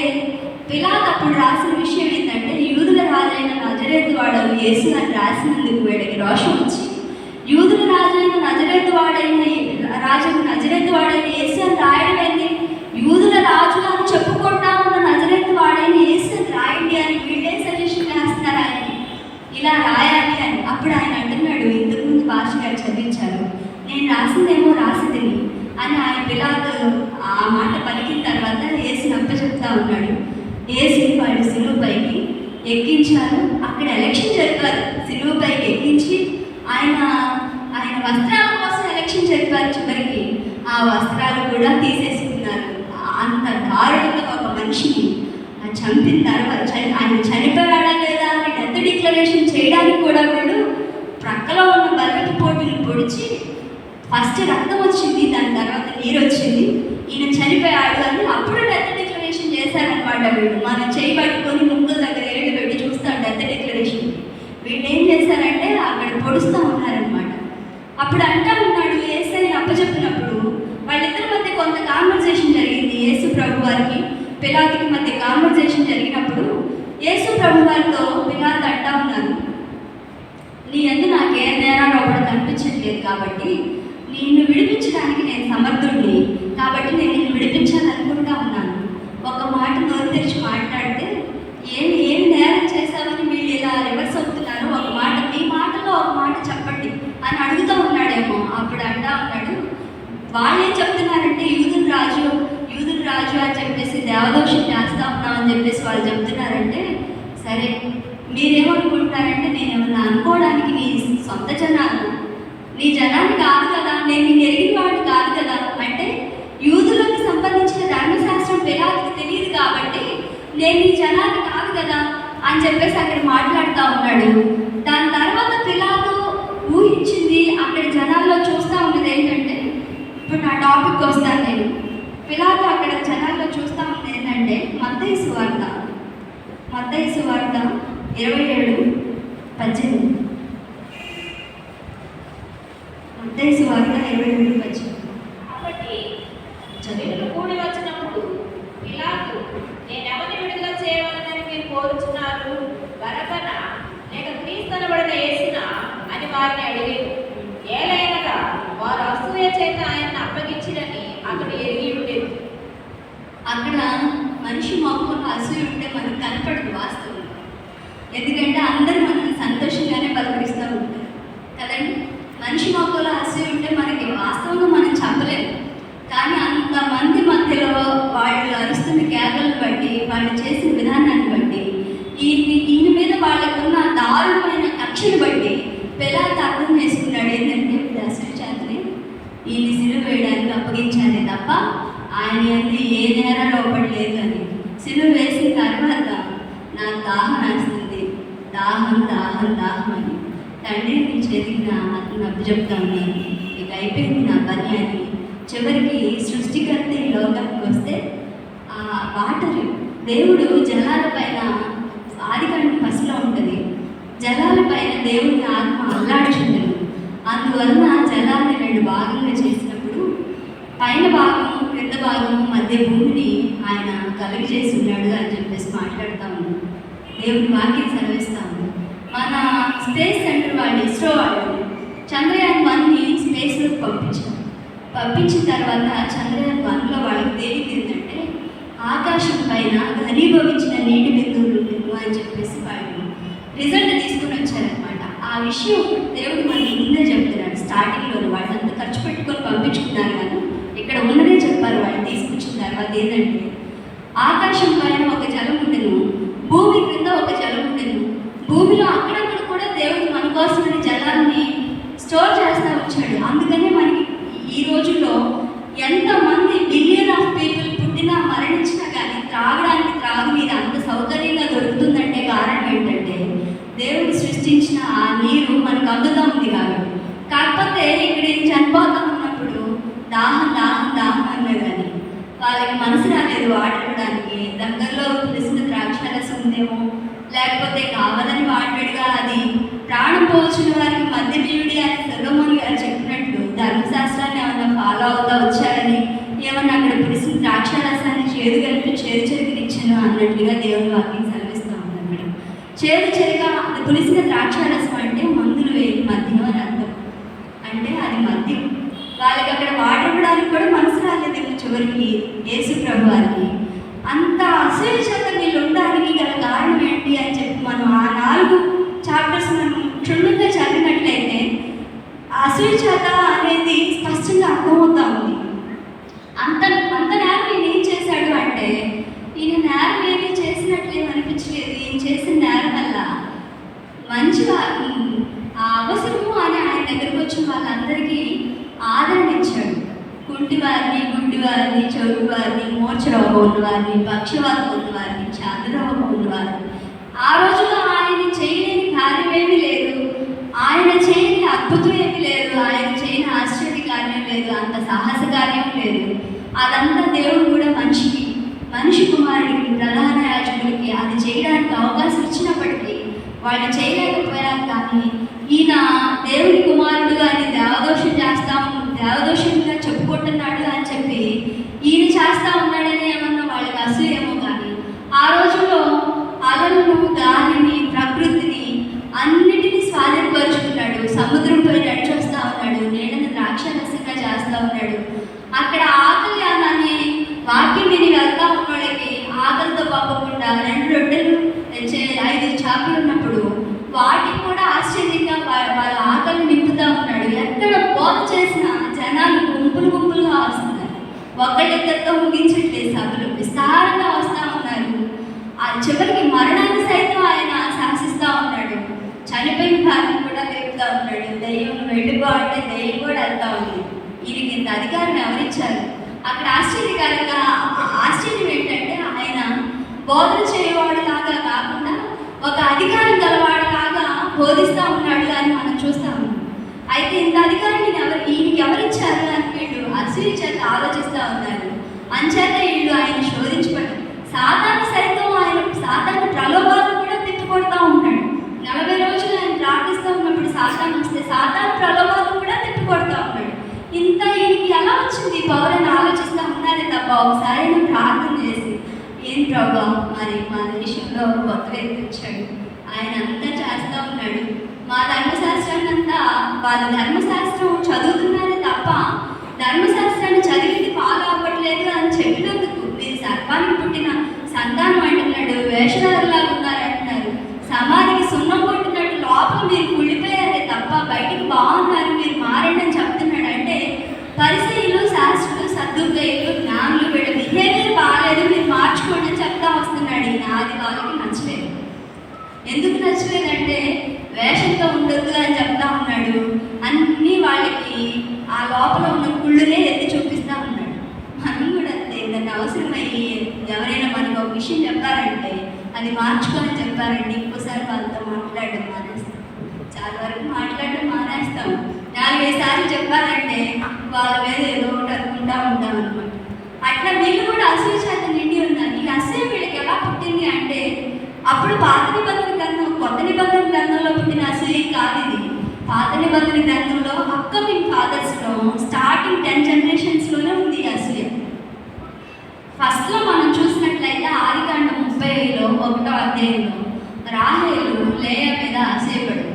పిలాతు అప్పుడు రాసిన విషయం ఏంటంటే, యూదుల రాజైన నజరేతు వాడు యేసు అని రాసినందుకు వీడికి రోషం వచ్చి, యూదుల రాజైన నజరేతు వాడైన యేసు అని రాయడం ఏంటి, యూదుల రాజు అని చెప్పుకుంటా ఉన్న నజరేతు వాడైన యేసు అని రాయండి అని వీళ్ళే సజెషన్ వేస్తున్నారు ఆయన ఇలా రాయాలి అని. అప్పుడు ఆయన అంటున్నాడు, ఇంతకుముందు భాష గారు చదివించారు, నేను రాసిందేమో రాసిదిని అని ఆయన పిలాతు ఆ మాట పలికిన తర్వాత యేసుని అప్పచెప్తా ఉన్నాడు. యేసుని వాళ్ళు సిలువపైకి ఎక్కించారు. అక్కడ ఎలక్షన్ జరిపారు. సిలువపైకి ఎక్కించి ఆయన వస్త్రాల కోసం ఎలక్షన్ జరిపారు. చివరికి ఆ వస్త్రాలు కూడా తీసేసుకున్నారు. అంత దారుణంగా ఒక మనిషిని చంపిన తర్వాత ఆయన చనిపోయాడా లేదా అని డెత్ డిక్లరేషన్ చేయడానికి కూడా వీళ్ళు ప్రక్కలో ఉన్న బల్లెపు పోటీలు పొడిచి ఫస్ట్ రక్తం వచ్చింది, దాని తర్వాత నీరు వచ్చింది, ఈయన చనిపోయాడు అని అప్పుడు డెత్ డిక్లరేషన్ చేశారనమాట. వీళ్ళు మనం చేయి పట్టుకొని ముక్కుల దగ్గర ఏళ్ళు పెట్టి చూస్తాం డెత్ డిక్లరేషన్. వీళ్ళు ఏం చేశారంటే అక్కడ పొడుస్తూ ఉన్నారనమాట. అప్పుడు అంటా ఉన్నాడు, యేసుని అప్పచెప్పినప్పుడు వాళ్ళిద్దరి మధ్య కొంత కాన్వర్సేషన్ జరిగింది. యేసు ప్రభు వారికి పిలాతుకి మధ్య కాన్వర్సేషన్ జరిగినప్పుడు యేసు ప్రభు వారితో పిలాతు అంటా ఉన్నారు, నీ అందు నాకే నేరాలు ఒకటి కనిపించట్లేదు కాబట్టి నిన్ను విడిపించడానికి నేను సమర్థుడిని, కాబట్టి నేను నిన్ను విడిపించాలనుకుంటా ఉన్నాను. ఒక మాట నోరు తెరిచి మాట్లాడితే ఏమి నేరం చేశామని వీళ్ళు ఇలా రివర్స్ అవుతున్నారు, ఒక మాట మీ మాటలో ఒక మాట చెప్పండి అని అడుగుతూ ఉన్నాడేమో. అప్పుడు అంటా ఉన్నాడు, వాళ్ళు ఏం చెప్తున్నారంటే యూదుల రాజు అని చెప్పేసి దేవదోషం చేస్తా ఉన్నామని చెప్పేసి వాళ్ళు చెప్తున్నారంటే, సరే మీరేమనుకుంటున్నారంటే నేనేమన్నా అనుకోవడానికి నీ సొంత జనాలు, నీ జనాన్ని కాదు కదా, నేను నేను ఎరిగిన వాడు కాదు కదా, అంటే యూదులకు సంబంధించిన ధర్మశాస్త్రం పిలాతుకి తెలియదు కాబట్టి నేను ఈ జనాన్ని కాదు కదా అని చెప్పేసి అక్కడ మాట్లాడుతూ ఉన్నాడు. దాని తర్వాత పిలాతు ఊహించింది అక్కడ జనాల్లో చూస్తూ ఉన్నది ఏంటంటే, ఇప్పుడు నా టాపిక్ వస్తాను నేను. పిలాతు అక్కడ జనాల్లో చూస్తూ ఉన్నది ఏంటంటే మత్తయి సువార్త 27:18. మత్తయి సువార్త 27:18. కాబట్టి జనులు కూడి వచ్చినప్పుడు పిలాతు, నేనెవరిని విడుదల చేయవలనని మీరు కోరుచున్నారు, బరబ్బనా లేక క్రీస్తనబడిన యేసునా అని వారిని అడిగారు. ఏలైనగా వారు అసూయ చేత ఆయన్ని అప్పగించిరని అతడు ఎరిగి ఉండేది. అక్కడ మనిషి మొక్కలో అసూయ ఉంటే మనకు కనపడదు వాస్తవం. ఎందుకంటే అందరూ మనల్ని సంతోషంగానే పలకరిస్తూ ఉంటారు కదండి. మనిషి మొక్కలో అసూయ ఉంటే మనకి వాస్తవంగా మనం చెప్పలేము. కానీ అంతమంది మధ్యలో వాళ్ళు అరుస్తున్న కేకలను బట్టి, వాళ్ళు చేసిన విధానాన్ని బట్టి, ఈయన మీద వాళ్ళకున్న దారుణమైన కక్షను బట్టి పిలాతు అర్థం చేసుకున్నాడు ఏంటంటే అసలు చేతని ఈయన సిలువ వేయడానికి అప్పగించాలి తప్ప ఆయన అంటే ఏ నేరాలు అవ్వట్లేదు అని. సిలువ వేసిన తర్వాత నాకు దాహం వేస్తుంది, దాహం అని తండ్రి నీ చేతికి నా అతను అప్పచెప్తా ఉన్నాను, ఇక అయిపోయింది నా పని అని. చివరికి సృష్టికర్త ఈ లోకానికి వస్తే ఆ వాటర్ దేవుడు జలాలపైన ఆదికాండం పసిలో ఉంటుంది, జలాలపైన దేవుని ఆత్మ అల్లాడుచుండను. అందువలన జలాన్ని 2 భాగంగా చేసినప్పుడు పైన భాగము క్రింద భాగము మధ్య భూమిని ఆయన కలిగి చేసి ఉన్నాడు అని చెప్పేసి మాట్లాడుతాము. దేవుని వాక్యం సెలవిస్తాము. మన స్పేస్ సెంటర్ వాళ్ళు ఇస్రో వాళ్ళు చంద్రయాన్ 1ని స్పేస్లోకి పంపించిన తర్వాత చంద్రయాన్ 1లో వాళ్ళకి తేలింది ఏంటంటే ఆకాశం పైన ఘనీభవించిన నీటి బిందువులు అని చెప్పేసి వాళ్ళు రిజల్ట్ తీసుకుని వచ్చారనమాట. ఆ విషయం దేవుడు మనకి ముందే చెప్తున్నాడు. స్టార్టింగ్లో వాళ్ళంతా ఖర్చు పెట్టుకొని పంపించుకున్నారు కానీ ఇక్కడ ఉన్నదే చెప్పారు. వాళ్ళు తీసుకొచ్చిన తర్వాత ఏంటంటే ఆకాశం పైన ఒక జలం ఉండెను, భూమి క్రింద ఒక జలం ఉండెను. భూమిలో అక్కడక్కడ కూడా దేవుడు మన కోసమని జలాన్ని స్టోర్ చేస్తూ వచ్చాడు. అందుకనే మనకి ఈ రోజుల్లో ఎంతమంది బిలియన్ ఆఫ్ పీపుల్ పుట్టినా మరణించినా కానీ త్రాగడానికి త్రాగునీరు అంత సౌకర్యంగా దొరుకుతుందంటే కారణం ఏంటంటే దేవుడు సృష్టించిన ఆ నీరు మనకు అందుతా ఉంది కాబట్టి. కాకపోతే ఇక్కడ చనిపోతా ఉన్నప్పుడు దాహం అన్నారు కానీ వాళ్ళకి మనసు రాలేదు వాడడానికి. దగ్గరలో తెలిసిన ద్రాక్షారసం ఉందేమో, లేకపోతే కావాలని వాడాడుగా అది ప్రాణం పోల్చిన వారికి మధ్య బీవిడి అని సొలొమోను గారు చెప్పారు. అన్నట్లుగా దేవుని వాక్యం సెలవిస్తూ ఉన్నాడు మేడం. చేదు చెరగా అది పులిసిన ద్రాక్షారసం అంటే మందులు వేయి మద్యం అని అర్థం. అంటే అది మద్యం. వాళ్ళకి అక్కడ వాటర్ ఇవ్వడానికి కూడా మనసు రాలేదు చివరికి యేసు ప్రభు వారికి. అంత అసూయ చేత వీళ్ళు ఉండడానికి గల కారణం ఏంటి అని చెప్పి మనం ఆ 4 చాప్టర్స్ మనం క్షుణ్ణంగా చదివినట్లయితే అసూయ చేత అనేది స్పష్టంగా అర్థమవుతా ఉంది. అంత నేరం ఈయన ఏం చేశాడు అంటే, ఈయన నేరం ఏమీ చేసినట్లేం అనిపించలేదు. ఈయన చేసిన నేరం వల్ల మంచిగా ఆ అవసరము అని ఆయన దగ్గరకు వచ్చిన వాళ్ళందరికీ ఆదరణ ఇచ్చాడు. కుంటివారిని, గుడ్డివారిని, చెవిటివారిని, మోర్చరోగం ఉన్నవారిని, పక్షవాతం ఉన్నవారిని, చంద్రరోగం ఉన్నవారిని. ఆ రోజులో ఆయన చేయలేని కార్యమేమీ లేదు, ఆయన చేయని అద్భుతం ఏమీ లేదు, ఆయన చేయని ఆశ్చర్య కార్యం లేదు, అంత సాహస కార్యం లేదు. అదంతా దేవుడు కూడా మనిషి కుమారుడికి, ప్రధాన యాజకుడికి అది చేయడానికి అవకాశం ఇచ్చినప్పటికీ వాళ్ళు చేయలేకపోయారు. కానీ ఈయన దేవుని కుమారుడు అని దేవదోషంగా చెప్పుకుంటున్నాడు అని చెప్పి ఈయన చేస్తా ఉన్నాడని ఏమన్నా వాళ్ళకి అసూయేమో. కానీ ఆ రోజుల్లో అలలను, గాలిని, ప్రకృతిని అన్నిటినీ స్వాధీనపరుచుకున్నాడు. సముద్రంపై నడిచొస్తా ఉన్నాడు, నీళ్ళని ద్రాక్షరసంగా చేస్తూ ఉన్నాడు. అక్కడ ఆకలి అని వాక్యం విని వెళ్తా ఉన్న వాళ్ళకి ఆకలితో పాపకుండా 2 రొట్టెలు 5 చేపలు ఉన్నప్పుడు వాటికి కూడా ఆశ్చర్యంగా వాళ్ళ ఆకలిని నింపుతా ఉన్నాడు. ఎక్కడ బోధ చేసిన జనాలు గుంపులుగా వస్తున్నారు. ఒకళ్ళిద్దరితో ముగించట్లేదు, సభలు విస్తారంగా వస్తూ ఉన్నారు. ఆ చివరికి మరణాన్ని సైతం ఆయన శాసిస్తూ ఉన్నాడు. చనిపోయిన వారిని కూడా లేపుతా ఉన్నాడు. దయ్యం వెళ్ళిపో అంటే దయ్యం కూడా వెళ్తా ఉంది. ఈయనకి ఇంత అధికారం ఎవరిచ్చారు? అక్కడ ఆశ్చర్యం ఏంటంటే ఆయన బోధన చేయవాడిలాగా కాకుండా ఒక అధికారం గలవాడిలాగా బోధిస్తూ ఉన్నాడు అని మనం చూస్తాము. అయితే ఇంత అధికారాన్ని ఈయనకి ఎవరిచ్చారు అని వీళ్ళు అసూయ చేత ఆలోచిస్తూ ఉన్నారు. అంచేత వీళ్ళు ఆయన శోధించబడ్డారు. సాతాను ప్రలోభాలను కూడా తిప్పికొడతా ఉంటాడు. 40 రోజులు ఆయన ప్రార్థిస్తూ ఉన్నప్పుడు సాతాను వస్తే సాతాను ప్రలోభాలను కూడా తిప్పికొడతా ఉన్నాడు. ఇంత ఈయనకి ఎలా వచ్చింది పౌరుని ఆలోచిస్తూ ఉన్నారే తప్ప ఒకసారి ప్రార్థన చేసి ఏం ప్రభావం మరి మా దేశంలో కొత్త వ్యక్తి వచ్చాడు, ఆయన అంతా చేస్తూ ఉన్నాడు, మా ధర్మశాస్త్రాన్ని అంతా వాళ్ళ ధర్మశాస్త్రం చదువుతున్నారే తప్ప ధర్మశాస్త్రాన్ని చదివింది ఫాలో అవ్వట్లేదు అని చెప్పినందుకు మీరు సర్పానికి పుట్టిన సంతానం అంటున్నాడు, వేషధారులాగా ఉన్నారంటున్నారు, సమాధికి సున్నం కొట్టినట్టు లోపల మీరు కుళ్ళిపోయారే తప్ప బయటికి బాగున్నారు, మీరు మారండి అని చెప్తున్నాడు. అంటే పరిసయ్యులు, శాస్త్రులు, సద్దుకయ్యులు, జ్ఞానులు వీళ్ళ బిహేవియర్ బాగాలేదు, మీరు మార్చుకోండి అని చెప్తా వస్తున్నాడు. అది వాళ్ళకి నచ్చలేదు. ఎందుకు నచ్చలేదంటే వేషంగా ఉండొద్దు అని చెప్తా ఉన్నాడు. అన్నీ వాళ్ళకి ఆ లోపల ఉన్న కుళ్ళునే ఎత్తి చూపిస్తూ ఉన్నాడు. మనం కూడా అంతే, దాన్ని అవసరమయ్యి ఎవరైనా మనకు ఒక విషయం చెప్పారంటే అది మార్చుకొని చెప్పారంటే ఇంకోసారి వాళ్ళతో మాట్లాడడం మానేస్తాం. చాలా వరకు మాట్లాడడం మానేస్తాం. 4-5 సార్లు చెప్పారంటే వాళ్ళ మీద ఏదో ఒకటి అనుకుంటూ ఉంటాం అనమాట. అట్లా వీళ్ళు కూడా అసూయ చేత నిండి ఉన్నారు. ఈ అసూయ వీళ్ళకి ఎలా పుట్టింది అంటే అప్పుడు పాత నిబంధన గ్రంథం, కొత్త నిబంధన గ్రంథంలో పుట్టిన అసూయ కాదు ఇది. పాత నిబంధన గ్రంథంలో అప్కమింగ్ ఫాదర్స్లో స్టార్టింగ్ 10 జనరేషన్స్లోనే ఉంది అసూయ. ఫస్ట్లో మనం చూసినట్లయితే ఆదికాండం 30లో 1వ అధ్యాయంలో రాహేలు లేయా మీద అసూయపడింది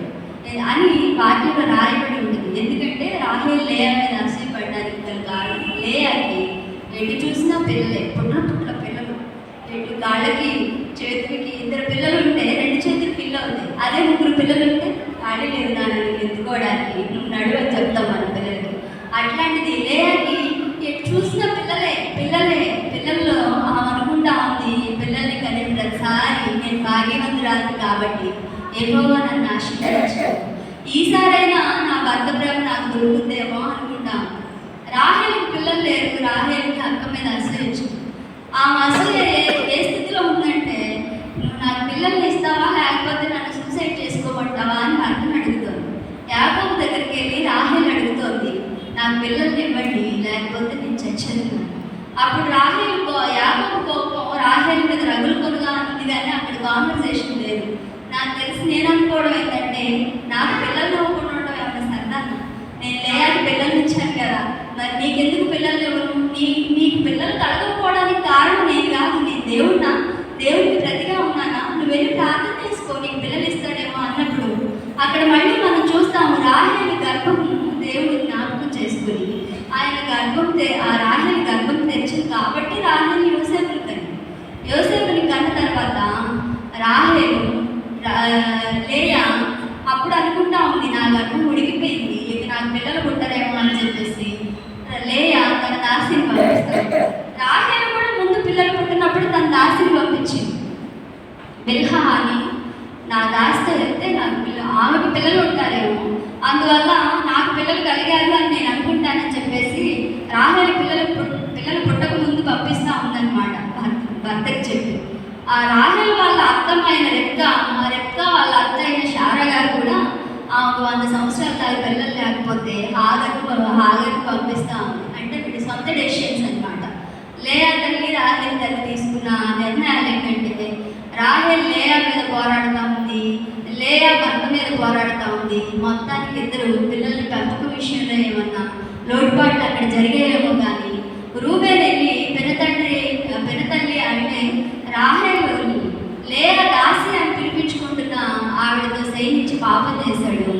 అని వాక్యంలో రాయబడి ఉంటుంది. ఎందుకంటే రాహేలు లేయా మీద అసూయపడడానికి గల కారణం లేయాకి ఎటు చూసినా పిల్లలే, పుట్ల పిల్లలు, ఎటు కాళ్ళకి చేతులకి 2 పిల్లలు ఉంటే 2 చేతులు పిల్ల అవుతాయి. అదే 3 పిల్లలు ఉంటే ఖాళీ లేదు నాన్నని ఎత్తుకోవడానికి, నువ్వు నడువని చెప్తాం మన పిల్లలకి. అట్లాంటిది లేయాకి ఎటు చూసిన పిల్లల్లో అనుకుంటా ఉంది, పిల్లల్ని కానీ ప్రతిసారి నేను భాగ్యవంతురాలు కాబట్టి ఏమోగా నన్ను ఆశీర్వదించాడు, ఈసారైనా నా భర్త ప్రేమ నాకు దొరుకుతుందేమో అనుకుంటాను. రాహేలుకి పిల్లలు లేరు, రాహేలుకి అక్క మీద అసూయ. ఆ అసూయ ఏ స్థితిలో ఉందంటే నువ్వు నాకు పిల్లల్ని ఇస్తావా లేకపోతే నన్ను సూసైడ్ చేసుకోమంటావా అని భర్తను అడుగుతుంది. యాకోబు దగ్గరికి వెళ్ళి రాహేలు అడుగుతోంది, నాకు పిల్లల్ని ఇవ్వండి లేకపోతే నేను చచ్చేది. అప్పుడు యాకోబు కోపం రాహేలు మీద రగులుకొనుగా ఉంది, కానీ అక్కడ కాన్వర్సేషన్ లేదు. నాకు తెలిసి నేను అనుకోవడం ఏంటంటే నాకు పిల్లలు ఇవ్వకుండా ఉండడం ఏమైనా సరదానా? నేను లేయాకి పిల్లలు ఇచ్చాను కదా, మరి నీకెందుకు పిల్లలు ఇవ్వను? నీకు పిల్లలు కలగకపోవడానికి కారణం నేను కాదు, నేను దేవుడిని అక్కడ మళ్ళీ మనం చూస్తాము రాహేలు గర్భం దేవుడు జ్ఞాపకం చేసుకుని ఆయన ఆ రాహేలు గర్భం తెరిచింది కాబట్టి రాహేలు యోసేపుని కని యోసేపుని కన్న తర్వాత రాహేలు లేయా అప్పుడు అనుకుంటా ఉంది, నా గర్భం ఉడికిపోయింది, ఇక నాకు పిల్లలు పుట్టరేమో అని చెప్పేసి లేయా తన దాసిని పంపిస్తాడు. రాహేలు కూడా ముందు పిల్లలు పుట్టినప్పుడు తన దాసిని పంపించింది. బిల్హా అని నా దాసితో వెళ్తే ఆమెకు పిల్లలు ఉంటారేమో, అందువల్ల నాకు పిల్లలు కలిగారు అని నేను అనుకుంటానని చెప్పేసి రాహేలు పిల్లలు పుట్టక ముందు పంపిస్తూ ఉందన్నమాట భర్తకి చెప్పి. ఆ రాహేలు వాళ్ళ అత్తమైన రెప్కా వాళ్ళ అత్త అయిన శారా గారు కూడా ఆమెకు 100 సంవత్సరాల దాకా పిల్లలు లేకపోతే హాగర్కు పంపిస్తా ఉంది. అంటే వీడి సొంత డెసిషన్స్ అనమాట. లేయా తల్లి రాహేలు తల్లి తీసుకున్న నిర్ణయాలు ఏంటంటే రాహేల్ లేయా మీద పోరాడుతూ ఉంది, లేయా భర్త మీద పోరాడుతూ ఉంది. మొత్తానికి ఇద్దరు పిల్లల్ని పెంపకం విషయంలో ఏమన్నా లోటుపాట్లు అక్కడ జరిగేయేమో కానీ రూబేన్ వెళ్ళి పెనతల్లి అంటే రాహేలు లేయా దాసి అని పిలిపించుకుంటున్న ఆవిడతో సైనించి పాపం చేశాడు.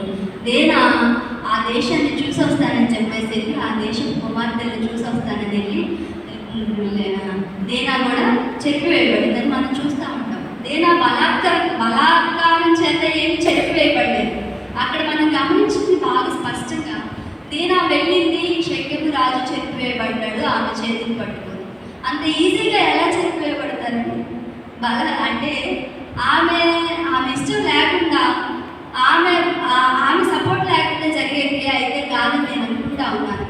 దేనా ఆ దేశాన్ని చూసి వస్తానని చెప్పేసి ఆ దేశం కుమార్తెలను చూసి వస్తానని వెళ్ళి దేనా కూడా చెరిపివేయబడిందని మనం చూస్తూ ఉంటాం. దేనా బలాత్కారం చేత ఏమి చెరిపివేయబడలేదు. అక్కడ మనం గమనించింది బాగా స్పష్టంగా. దేనా వెళ్ళింది, షెకెము రాజు చెరిపివేయబడ్డాడు ఆమె చేతిని పట్టుకొని. అంత ఈజీగా ఎలా చెరిపివేయబడతారండి? అంటే ఆమె ఇష్టం లేకుండా ఆమె సపోర్ట్ లేకుండా జరిగేది అయితే కాదని నేను అనుకుంటా ఉన్నాను.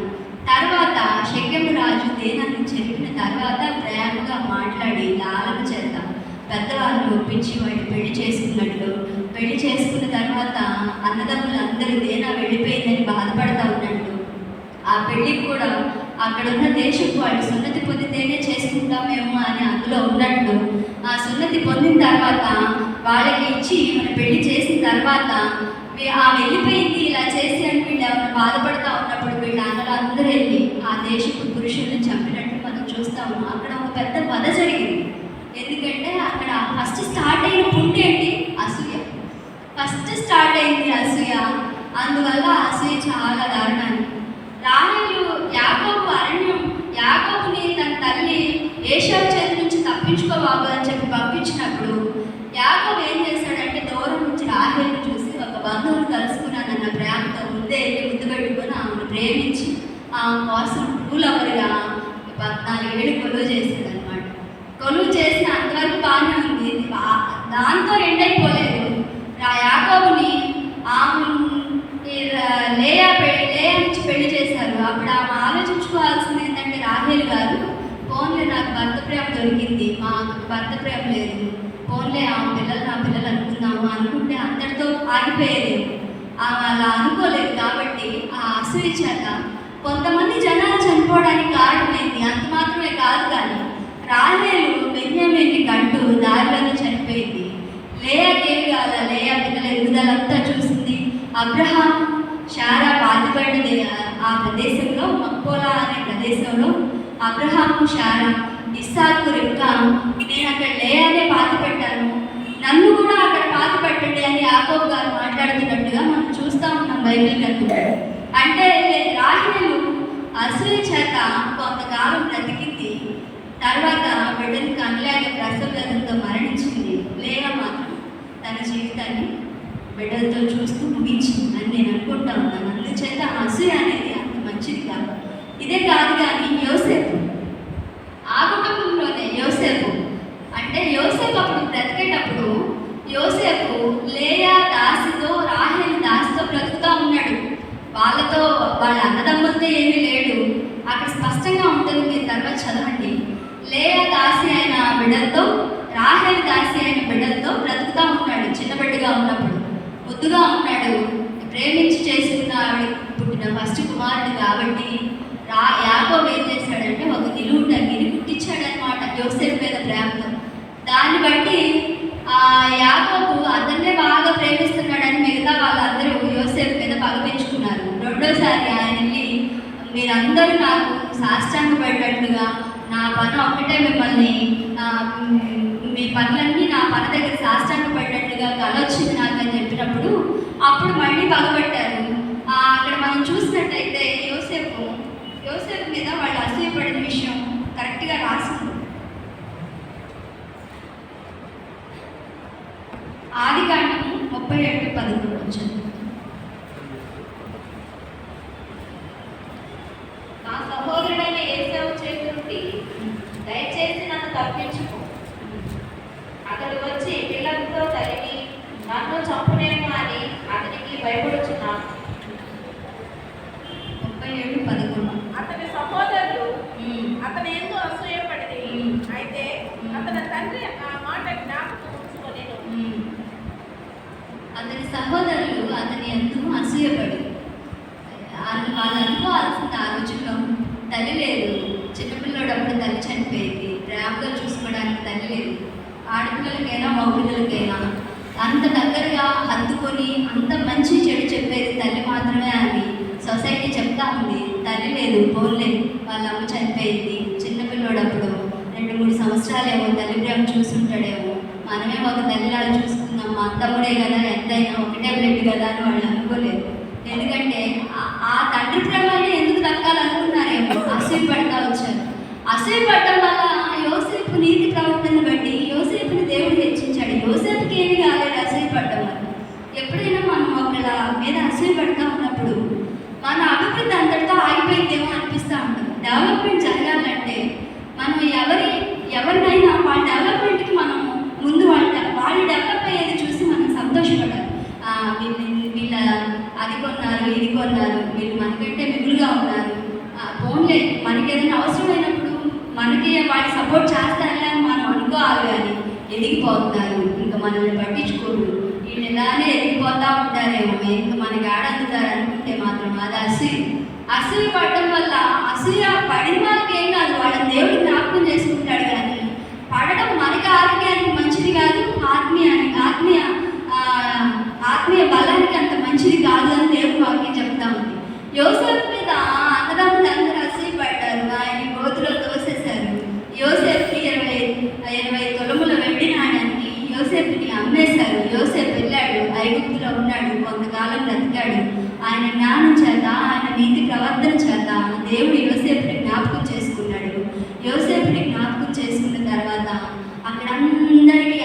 తర్వాత షెకెము రాజు దేనాన్ని చెప్పిన తర్వాత ప్రేమగా మాట్లాడి లాలన చేద్దాం పెద్దవాళ్ళు ఒప్పించి వాడిని పెళ్లి చేసుకున్న తర్వాత అన్నదమ్ములు అందరూ దేనా వెళ్ళిపోయిందని బాధపడతా ఉన్నట్టు ఆ పెళ్ళికి కూడా అక్కడ ఉన్న దేశపు వాళ్ళు సున్నతి పొందితేనే చేసుకుంటామేమో అని అందులో ఉన్నట్టు ఆ సున్నతి పొందిన తర్వాత వాళ్ళకి ఇచ్చి మన పెళ్లి చేసిన తర్వాత వెళ్ళిపోయింది ఇలా చేసి అని వీళ్ళు ఏమైనా బాధపడతా ఉన్నప్పుడు వీళ్ళ అన్నలు అందరూ వెళ్ళి ఆ దేశపు పురుషుల్ని చంపినట్టు మనం చూస్తాము. అక్కడ ఒక పెద్ద వధ జరిగింది. ఎందుకంటే అక్కడ ఫస్ట్ స్టార్ట్ అయిన పుండి ఏంటి? అసూయ. ఫస్ట్ స్టార్ట్ అయింది అసూయ. అందువల్ల అసూయ చాలా దారుణాన్ని. రాహేలు యాకోబుని తన తల్లి ఏశావు చేతి నుంచి తప్పించుకోబాబు అని చెప్పి పంపించినప్పుడు యాకోబు ఏం చేశాడంటే దూరం నుంచి రాహేలుని చూసి ఒక బంధువుని కలుసుకున్నానన్న ప్రేమతో ముందే వెళ్ళి ముద్దు పెట్టుకొని ఆమెను ప్రేమించి ఆమె కోసం పూలవరిగా 14 ఏళ్ళు కొలువు చేశాడు అనమాట. కొలువు చేసిన అంతవరకు బాగానే ఉంది. దాంతో ఎండ్ అయిపోలేదు. యాకోబుని లేయా నుంచి పెళ్లి చేశారు. అప్పుడు ఆమె ఆలోచించుకోవాల్సింది ఏంటంటే రాహేలు గారు ఫోన్లే నాకు భర్త ప్రేమ దొరికింది, మాకు భర్త ప్రేమ లేదు, ఫోన్లే నా పిల్లలు అనుకున్నాము అనుకుంటే అందరితో ఆగిపోయేది. ఆమె అలా అనుకోలేదు. కాబట్టి ఆ అసూయ చేత కొంతమంది జనాలు చనిపోవడానికి కారణమైంది. అంత మాత్రమే కాదు కానీ రాహేలు బెన్యామీన్ని కంటూ దారిలోనే చనిపోయింది. లేయా పిల్లల ఎదుగుదలంతా చూసింది. అబ్రహాం శారా బాధపడినది ఆ ప్రదేశంలో మక్పోలా అనే ప్రదేశంలో అబ్రహాము శారా ఇస్సాకు రెబ్కా నేను అక్కడ లేయానే పాతి పెట్టాను, నన్ను కూడా అక్కడ పాతి పెట్టండి అని యాకోబు గారు మాట్లాడుతున్నట్టుగా మనం చూస్తూ ఉన్నాం బైబిల్ గ్రంథంలో. అంటే రాహేలు అసూయ చేత కొంతకాలం బ్రతికింది. తర్వాత బిడ్డను కనలేక ప్రసవ వేదంతో మరణించింది. లేయా మాత్రం తన జీవితాన్ని బిడ్డలతో చూస్తూ ముగించింది అని నేను అనుకుంటా ఉన్నాను. అందుచేత అసూయ అనేది అంత మంచిది కాదు. ఇదే కాదు కానీ యోసేపు, ఆ కుటుంబంలోనే యోసేపు అప్పుడు బ్రతికేటప్పుడు యోసేపు లేయా దాసితో రాహేలు దాసితో బ్రతుకుతూ ఉన్నాడు. వాళ్ళ అన్నదమ్ములతో ఏమీ లేడు. అక్కడ స్పష్టంగా ఉంటుంది, మీరు తర్వాత చదవండి. లేయా దాసి అయిన బిడ్డలతో రాహేలు దాసి అయిన బిడ్డలతో బ్రతుకుతూ ఉన్నాడు. చిన్నబిడ్డగా ఉన్నప్పుడు ముద్దుగా ఉన్నాడు. ప్రేమించి చేసుకున్న ఆవిడ పుట్టిన ఫస్ట్ కుమారుడు కాబట్టి యాకోబు ఏం చేశాడంటే ఒక నిలువు టంగిని కుట్టించాడనమాట యోసేపు మీద ప్రేమతో. దాన్ని బట్టి యాకోబు అతన్నే బాగా ప్రేమిస్తున్నాడని మిగతా వాళ్ళందరూ యోసేపు మీద పగపించుకున్నారు. రెండోసారి ఆయన వెళ్ళి మీరందరూ నాకు సాష్టాంగపడేటట్లుగా నా పని ఒక్కటే మిమ్మల్ని మీ పనులన్నీ నా పని దగ్గర సాష్టాంగపడేటట్లుగా కల వచ్చింది నాకు అని చెప్పినప్పుడు అప్పుడు 37:11 వచ్చింది. నా సహోదరుడైన ఏశావు చేతి నుండి దయచేసి నన్ను తప్పించుకో. అతడు వచ్చి పిల్లలతో తరిమి నన్ను చంపునేమో అని అతనికి భయపడుచున్నాను. 37:11 అతని సహోదరులు అతని ఎందు అసూయపడి అయితే అతని తండ్రి ఆ మాట జ్ఞాపకం ఉంచుకొనెను. అతని సహోదరులు అతని ఎందుకు అసూయపడి వాళ్ళు అనుకోవాల్సింది ఆ రోజుల్లో తల్లి లేదు. చిన్నపిల్లడు అప్పుడు తల్లి చనిపోయింది. ప్రేమగా చూసుకోవడానికి తల్లి లేదు. ఆడపిల్లలకైనా మగపిల్లలకైనా అంత దగ్గరగా హత్తుకొని అంత మంచి చెడు చెప్పేది తల్లి మాత్రమే అని సొసైటీ చెప్తా ఉంది. తల్లి లేదు, పోన్లే వాళ్ళ అమ్మ చనిపోయింది. చిన్నపిల్లడు అప్పుడు 2-3 సంవత్సరాలేమో తల్లి ప్రేమ చూసుంటాడేమో. మనమే ఒక తల్లిలాగా చూసుకున్నాం, మా తమ్ముడే కదా, ఎంతైనా ఒకటే బ్లడ్ కదా అని వాళ్ళు అనుకోలేదు. ఎందుకంటే ఆ తండ్రి ప్రేమని ఎందుకు దక్కాలనుకున్నారేమో అసూయ పడతా వచ్చారు. అసూయ పడటం వల్ల యోసేపు నీతి ప్రవర్తన బట్టి యోసేపుని దేవుడు హెచ్చించాడు. యోసేపుకి ఏమి కాలేదు అసూయ పడటం వల్ల. ఎప్పుడైనా మనం ఒకళ్ళ మీద అసూయ పడతా ఉన్నప్పుడు మన అభివృద్ధి అంతటితో ఆగిపోయిందేమో అనిపిస్తూ ఉంటుంది. డెవలప్మెంట్ జరగాలంటే మనం ఎవరినైనా వాళ్ళ డెవలప్మెంట్కి మనం ముందు వాళ్ళు డెవలప్ అయ్యేది చూసి మనం సంతోషపడాలి. వీళ్ళ అది కొన్నారు, ఇది కొన్నారు, వీళ్ళు మనకంటే మిగులుగా ఉన్నారు, ఫోన్లే మనకి ఏదైనా అవసరమైనప్పుడు మనకి వాళ్ళు సపోర్ట్ చేస్తారులే అని మనం అనుకోవాలి. కానీ ఎదిగిపోతున్నారు, ఇంకా మనల్ని పట్టించుకోరు, వీళ్ళు ఇలానే ఎదిగిపోతూ ఉంటారేమో, ఇంకా మనకి ఆడందుతారు అనుకుంటే మాత్రం అది అసూయ పడటం వల్ల అసూయ పడిన వాళ్ళకి ఏం కాదు, వాళ్ళ దేవుడు జ్ఞాపకం చేసుకుంటాడు. కానీ పడటం మనకి ఆరోగ్యానికి మంచిది కాదు, ఆత్మీయ బలానికి అంత మంచిది కాదు అని దేవుడు వాక్యం చెప్తా ఉంది. యోసేపు మీద అన్నదమ్ములు అందరూ అసూయ పడ్డారు. ఆయన గోతులో తోసేశారు. యోసేపుని 20 తులముల వెండి నాణ్యానికి యోసేపుని అమ్మేశారు. యోసేపు వెళ్ళాడు, ఐగుప్తులో ఉన్నాడు, కొంతకాలం బ్రతికాడు. ఆయన జ్ఞానం చేత, ఆయన నీతి ప్రవర్తన చేత దేవుడు యోసేపుని జ్ఞాపకం చేసుకున్నాడు. యోసేపుని జ్ఞాపకం చేసుకున్న తర్వాత అక్కడ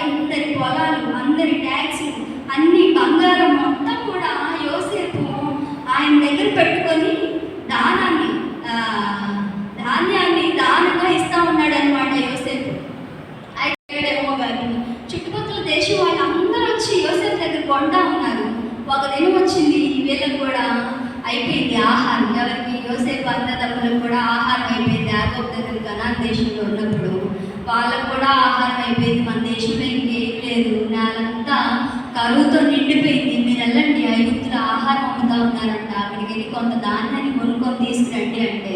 అందరి పొలాలు, అందరి ట్యాక్స్, అన్ని బంగారం మొత్తం కూడా యోసేపు ఆయన దగ్గర పెట్టుకొని ధాన్యాన్ని దానంగా ఇస్తా ఉన్నాడు అనమాట యోసేపు. అయితేమో కానీ చుట్టుపక్కల దేశం వాళ్ళు అందరూ వచ్చి యోసేపు దగ్గర కొంటా ఉన్నారు. ఒక దినం వచ్చింది, వీళ్ళకి కూడా అయిపోయింది ఆహారం. ఎవరికి? యోసేపు అన్నదమ్ములకు కూడా ఆహారం అయిపోయింది. యాకోబు దగ్గర కనాన్ దేశంలో ఉన్నప్పుడు వాళ్ళకు కూడా ఆహారం అయిపోయింది. మన దేశంలో ఇంకేం లేదు, నేలంతా కరువుతో నిండిపోయింది. మీరు వెళ్ళండి, ఐగుప్తులో ఆహారం అమ్ముతా ఉన్నారంట, అక్కడికి వెళ్ళి కొంత ధాన్యాన్ని కొనుక్కొని తీసుకురండి అంటే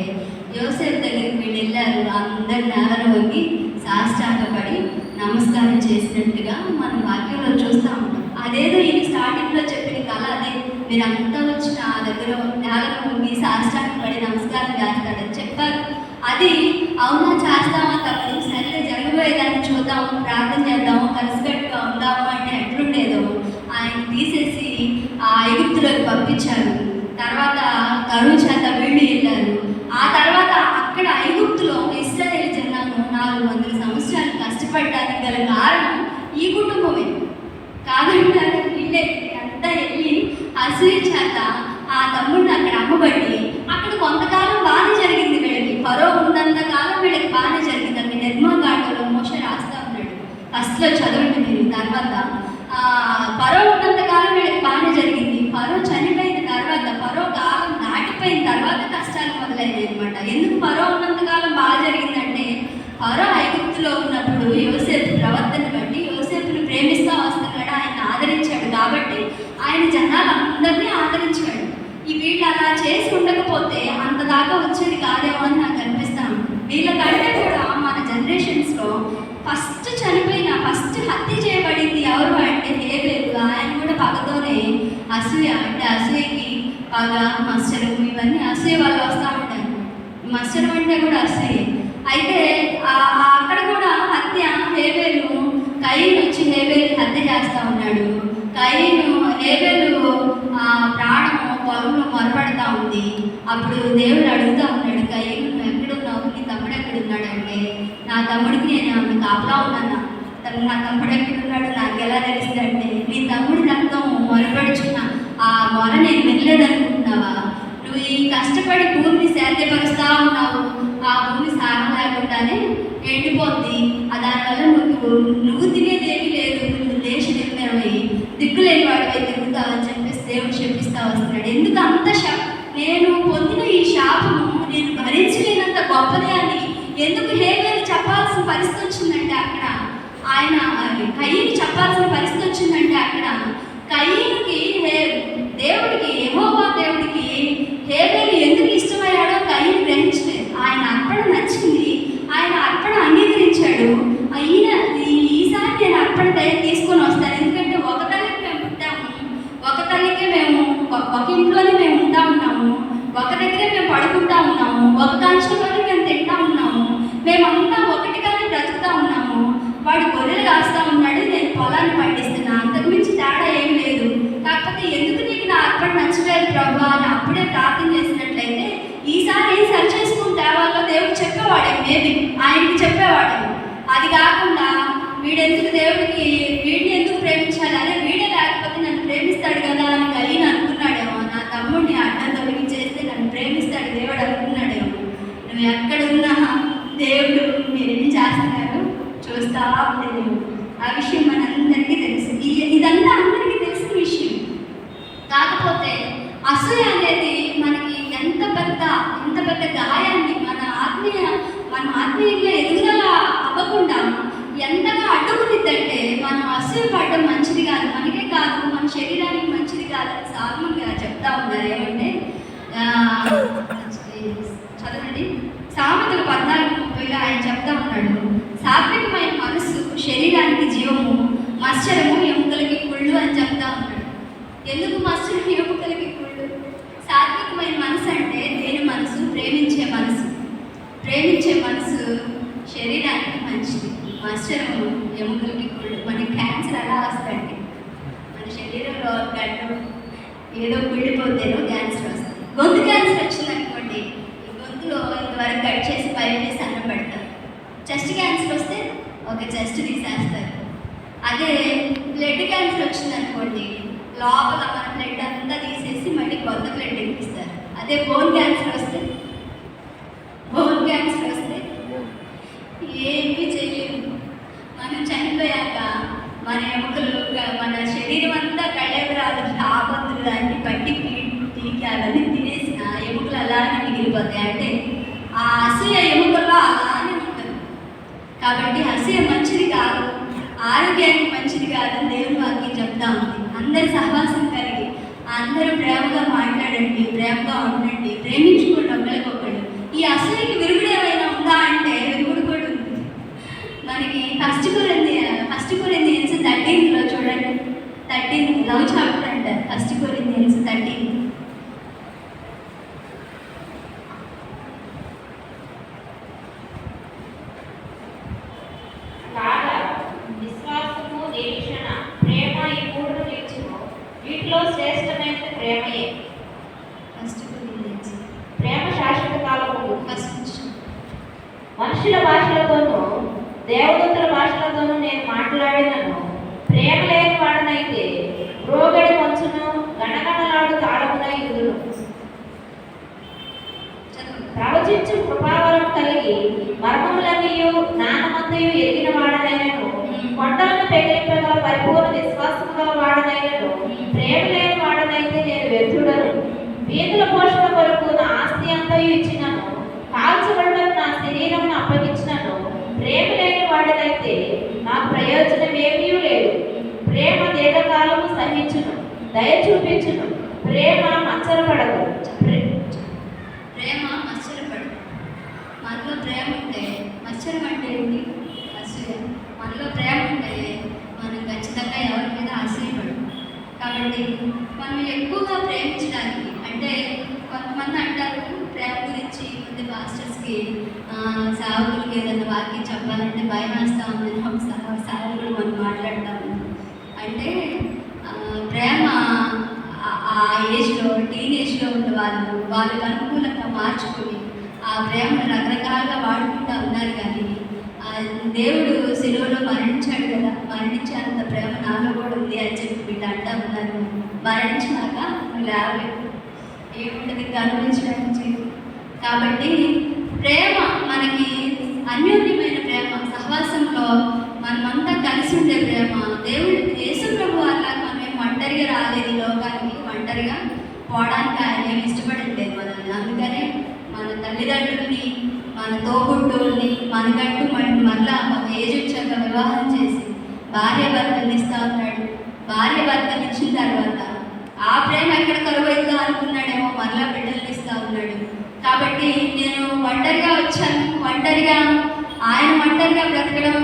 యోసేపు దగ్గరికి వీళ్ళు వెళ్ళారు. అందరు నేలను వంగి సాష్టాంగపడి నమస్కారం చేసినట్టుగా మనం వాక్యంలో చూస్తూ ఉంటాం. అదేదో ఈయన స్టార్టింగ్లో చెప్పిన కళ అదే. మీరంతా వచ్చి నా దగ్గర నేలను వంగి సాష్టాంగపడి నమస్కారం చేస్తాడని చెప్పారు. అది అవునా, చేస్తామా తప్పదు, సరే జరగబోయేదాన్ని చూద్దాము, ప్రార్థన చేద్దాము, కలిసికట్టుగా ఉందాము అంటే ఎట్లుండేదో ఆయన తీసేసి ఆ ఐగుప్తులోకి పంపించారు. తర్వాత కరువు చేత వీళ్ళు వెళ్ళారు. ఆ తర్వాత అక్కడ ఐగుప్తులో ఇశ్రాయేలు జనాంగం 400 సంవత్సరాలు కష్టపడడానికి గల కారణం ఈ కుటుంబమే కాదంటారు. వీళ్ళే అంతా వెళ్ళి అసూయ చేత ఆ తమ్ముడిని అక్కడ అమ్మబట్టి అక్కడ కొంతకాలం బాగానే జరిగింది వీళ్ళకి. ఫరో ఉన్నంత కాలం వీళ్ళకి బాగానే జరిగింది. అక్కడ నిర్మాకాండలో మోషే రాస్తా ఉన్నాడు, ఫస్ట్లో చదవండి మీరు. తర్వాత ఫరో ఉన్నంత కాలం వీళ్ళకి బాగానే జరిగింది. ఫరో చనిపోయిన తర్వాత, ఫరో కాలం దాటిపోయిన తర్వాత కష్టాలు మొదలైనాయి అనమాట. ఎందుకు ఫరో ఉన్నంత కాలం బాగా జరిగిందంటే ఫరో ఐగుప్తులో ఉన్నప్పుడు యోసేపు ప్రవర్తన బట్టి యోసేపుని ప్రేమిస్తూ వస్తున్నాడు, ఆయన ఆదరించాడు కాబట్టి ఆయన జనాలందరినీ ఆదరించాడు. ఈ వీళ్ళు అలా చేసి ఉండకపోతే అంత దాకా వచ్చేది కాదేమో అని నాకు అనిపిస్తాను. వీళ్ళకంటే కూడా మన జనరేషన్స్లో ఫస్ట్ హత్య చేయబడింది ఎవరు అంటే హేబేలు. ఆయన కూడా పగతోనే అసూయ, అంటే అసూయకి పగ, మత్సరం, ఇవన్నీ అసూయ వాళ్ళు వస్తూ ఉంటారు. మత్సరం అంటే కూడా అసూయ. అయితే అక్కడ కూడా హత్య, హేబేలు, కయీను వచ్చి హేబేలు హత్య చేస్తూ ఉన్నాడు. హేబేలు ప్రాణము పొలంలో మొరపడతా ఉంది. అప్పుడు దేవుడు అడుగుతూ ఉన్నాడు, కయీను నువ్వు ఎక్కడున్నావు, నీ తమ్ముడు ఎక్కడున్నాడంటే నా తమ్ముడికి నేను ఆమె కాపలా ఉన్నాను, నా తమ్ముడు ఎక్కడున్నాడు నాకు ఎలా తెలుస్తుందంటే నీ తమ్ముడి రక్తం మొరపడుచున్నా ఆ మొర నేను వినలేదనుకుంటున్నావా? నువ్వు ఈ కష్టపడి భూమిని సేద్యపరుస్తా ఉన్నావు, ఆ భూమి సారం లేకుండానే ఎండిపోద్ది. దానివల్ల నువ్వు తినేది ఏమీ లేదు, నువ్వు దేశ దిక్కులేవై దిక్కులేని వాడిపై తిరుగుతావని చెప్పేసి దేవుడు చెప్పిస్తా వస్తున్నాడు. ఎందుకు అంత నేను పొందిన ఈ శాపము నేను భరించలేనంత గొప్పదే అని ఎందుకు హేబేలు చెప్పాల్సిన పరిస్థితి వచ్చిందంటే అక్కడ ఆయన కయ్యని చెప్పాల్సిన పరిస్థితి వచ్చిందంటే అక్కడ కయ్యకి దేవుడికి యెహోవా దేవుడికి హేబేలు ఎందుకు ఇష్టమయ్యాడో కయ్యని గ్రహించలేదు. ఆయన అర్పణ నచ్చింది, ఆయన అర్పణ అంగీకరించాడు. ఈసారి నేను అర్పణ తీసుకొని వస్తాను, ఎందుకంటే ఒక తల్లికి మేము పుట్టాము, ఒక తల్లికే మేము ఒక ఇంట్లోనే మేము ఉంటా ఉన్నాము, ఒక దగ్గరే మేము పడుకుంటా ఉన్నాము, ఒక కంచెలోనే మేము తింటా ఉన్నాము, మేమంతా ఒకటిగానే బ్రతుకుతా ఉన్నాము. వాడు గొర్రెలు కాస్తా ఉన్నాడు, నేను పొలాన్ని పండిస్తున్నా, అంతకుమించి తేడా ఏం లేదు. కాకపోతే ఎందుకు నీకు నా అర్పణ నచ్చలేదు ప్రభు అని అప్పుడే ప్రార్థన చేసినట్లయితే ఈసారి ఏం సరి చేసుకుని తేవాలో దేవుడు చెప్పేవాడే, మేబీ ఆయనకి చెప్పేవాడు. అది కాకుండా వీడెందుకు దేవుడికి వీడిని ఎందుకు ప్రేమించాలి, అదే వీడే లేకపోతే నన్ను ప్రేమిస్తాడు కదా అని కలిగి అనుకున్నాడేమో. నా తమ్ముడిని అడ్డం తొలగించేస్తే నన్ను ప్రేమిస్తాడు దేవుడు అనుకున్నాడేమో. నువ్వు ఎక్కడున్నా దేవుడు మీరేం చేస్తున్నారు చూస్తా ఉండేది. ఆ విషయం మనందరికీ తెలుసు, ఇదంతా అందరికీ తెలిసిన విషయం. కాకపోతే అసూయ అనేది మనకి ఎంత పెద్ద గాయాన్ని మన ఆత్మీయంగా ఎదుగుదల అవ్వకుండా ఎంతగా అడ్డుకునిద్దంటే మనం అసూయ పడడం మంచిది కాదు, మనకే కాదు మన శరీరానికి మంచిది కాదని సాల్మన్ గారు చెప్తా ఉన్నారు. ఏమంటే చదవండి, సామెతలు 14:30 ఆయన చెప్తా ఉన్నాడు, సాత్వికమైన మనస్సు శరీరానికి జీవము, మత్సరము ఎముకలకి కుళ్ళు అని చెప్తా ఉన్నాడు. ఎందుకు మత్సరం ఎముకలకి కుళ్ళు? సాత్వికమైన మనసు అంటే దేని మనసు? ప్రేమించే మనసు. ప్రేమించే మనసు శరీరానికి మంచిది, మత్సరము ఎముకలకి కుళ్ళు. మనకి క్యాన్సర్ అలా వస్తాయండి, మన శరీరంలో గడ్డం ఏదో కుళ్ళిపోతేనో క్యాన్సర్ వస్తుంది. గొంతు క్యాన్సర్ వచ్చిందనుకోండి, ఈ గొంతులో ఇంతవరకు కట్ చేసి పైప్ చేసి అన్నం పెడతారు. చెస్ట్ క్యాన్సర్ వస్తే ఒక చెస్ట్ తీసేస్తారు. అదే బ్లడ్ క్యాన్సర్ వచ్చిందనుకోండి, లోపల మన బ్లడ్ అంతా తీసేసి మళ్ళీ కొత్త బ్లడ్ ఎక్కిస్తారు. అదే బోన్ క్యాన్సర్ వస్తే ఏమీ చేయలేదు. మనం చనిపోయాక మన ఎముకలు మన శరీరం అంతా కళ్ళెవరాలు ఆపత్తులు దాన్ని పట్టి పీకి అవన్నీ తినేసిన ఎముకలు అలానే మిగిలిపోతాయి. అంటే ఆ అసూయ ఎముకల్లో అలానే ఉంటుంది. కాబట్టి అసూయ మంచిది కాదు, ఆరోగ్యానికి మంచిది కాదని దేవుని వాక్యం చెప్తా ఉంది. అందరి సహవాసం కలిగి అందరూ ప్రేమగా మాట్లాడండి, ప్రేమగా ఉండండి, ప్రేమించుకోండి ఒకరికొకరు. ఈ అసూయకి విరుగుడు ఏమైనా ఉందా అంటే విరుగుడు కూడా ఉంది. మనకి ఫస్ట్ కొరింథియన్స్ 13 చూడండి, 13 లవ్ చాప్టర్ అంటారు. First Corinthians 13. విశ్వాసము, నిరీక్షణ, ప్రేమ ఈ మూడు నిలిచును, వీటిలో శ్రేష్టమైనది ప్రేమయే. ఫస్ట్ కొరింథియన్స్ ప్రేమ శాశ్వత కాలము. ఫస్ట్ మనుషుల భాషలతోనూ దేవదూతల భాషలతోనూ నేను మాట్లాడినను, ప్రేమ లేని వాడనైతే రోగడి కొంచెను గణగణలాడు తాళమునై ఎదురు. ప్రవచించు కృపావరం కలిగి మర్మములన్నీయు జ్ఞానమంతయు ఎరిగిన వాడనైనను, కొండలను పెగిలింపగల పరిపూర్ణ విశ్వాసం గల వాడనైనను, ప్రేమ లేని వాడనైతే నేను వ్యర్థుడను. వీధుల పోషణ కొరకు నా ఆస్తి అంతయు ఇచ్చినను, కాల్చబడడం నా శరీరమును అప్పగించినను, ప్రేమ లేని వాడినైతే నాకు ప్రయోజనం ఏమీ లేదు. ప్రేమ దీర్ఘకాలము సహించును, దయ చూపించును, ప్రేమ మత్సరపడదు. ప్రేమ మత్సరపడదు. మనలో ప్రేమ ఉంటే, మత్సరం అంటే ఏంటి? అసూయ. మనలో ప్రేమ ఉంటే మనం ఖచ్చితంగా ఎవరి మీద అసూయపడదు. కాబట్టి మనం ఎక్కువగా ప్రేమించడానికి, అంటే కొంతమంది అంటారు ప్రేమ గురించి ముందు మాస్టర్స్కి సావుకులకి ఏదైనా వాక్యం చెప్పాలంటే భయం వేస్తూ ఉంది, సావుకులు మనం మాట్లాడతాము. అంటే ప్రేమ ఆ ఏజ్లో టీనేజ్లో ఉన్న వాళ్ళకి అనుకూలంగా మార్చుకుని ఆ ప్రేమను రకరకాలుగా వాడుకుంటూ ఉన్నారు. కానీ దేవుడు సిలువలో మరణించాడు కదా, మరణించేంత ప్రేమ నాలో కూడా ఉంది అని చెప్పి వీళ్ళు అంటూ ఉన్నారు. మరణించినాక లేవలేదు. ఏముంటుంది కనుగొలించడానికి చేయదు. కాబట్టి ప్రేమ మనకి అన్యోన్యమైన ప్రేమ, సహవాసంలో మనమంతా కలిసి ఉండే ప్రేమ. దేవుడు యేసు ప్రభు అలా మనం ఒంటరిగా రాలేదు ఈ లోకానికి, ఒంటరిగా పోవడానికి ఆయన ఏమి ఇష్టపడలేదు మనల్ని. అందుకనే మన తల్లిదండ్రుల్ని, మన తోబుట్టుల్ని మనకంటూ మళ్ళా ఒక ఏజ్ వచ్చాక వివాహం చేసి భార్య భర్తలు ఇస్తూ ఉన్నాడు. భార్య భర్తలు ఇచ్చిన తర్వాత ఆ ప్రేమ ఎక్కడ కరువైందో అనుకున్నాడేమో, మరలా బిడ్డలు ఇస్తూ ఉన్నాడు. కాబట్టి నేను ఒంటరిగా వచ్చాను, ఆయన ఒంటరిగా బ్రతకడం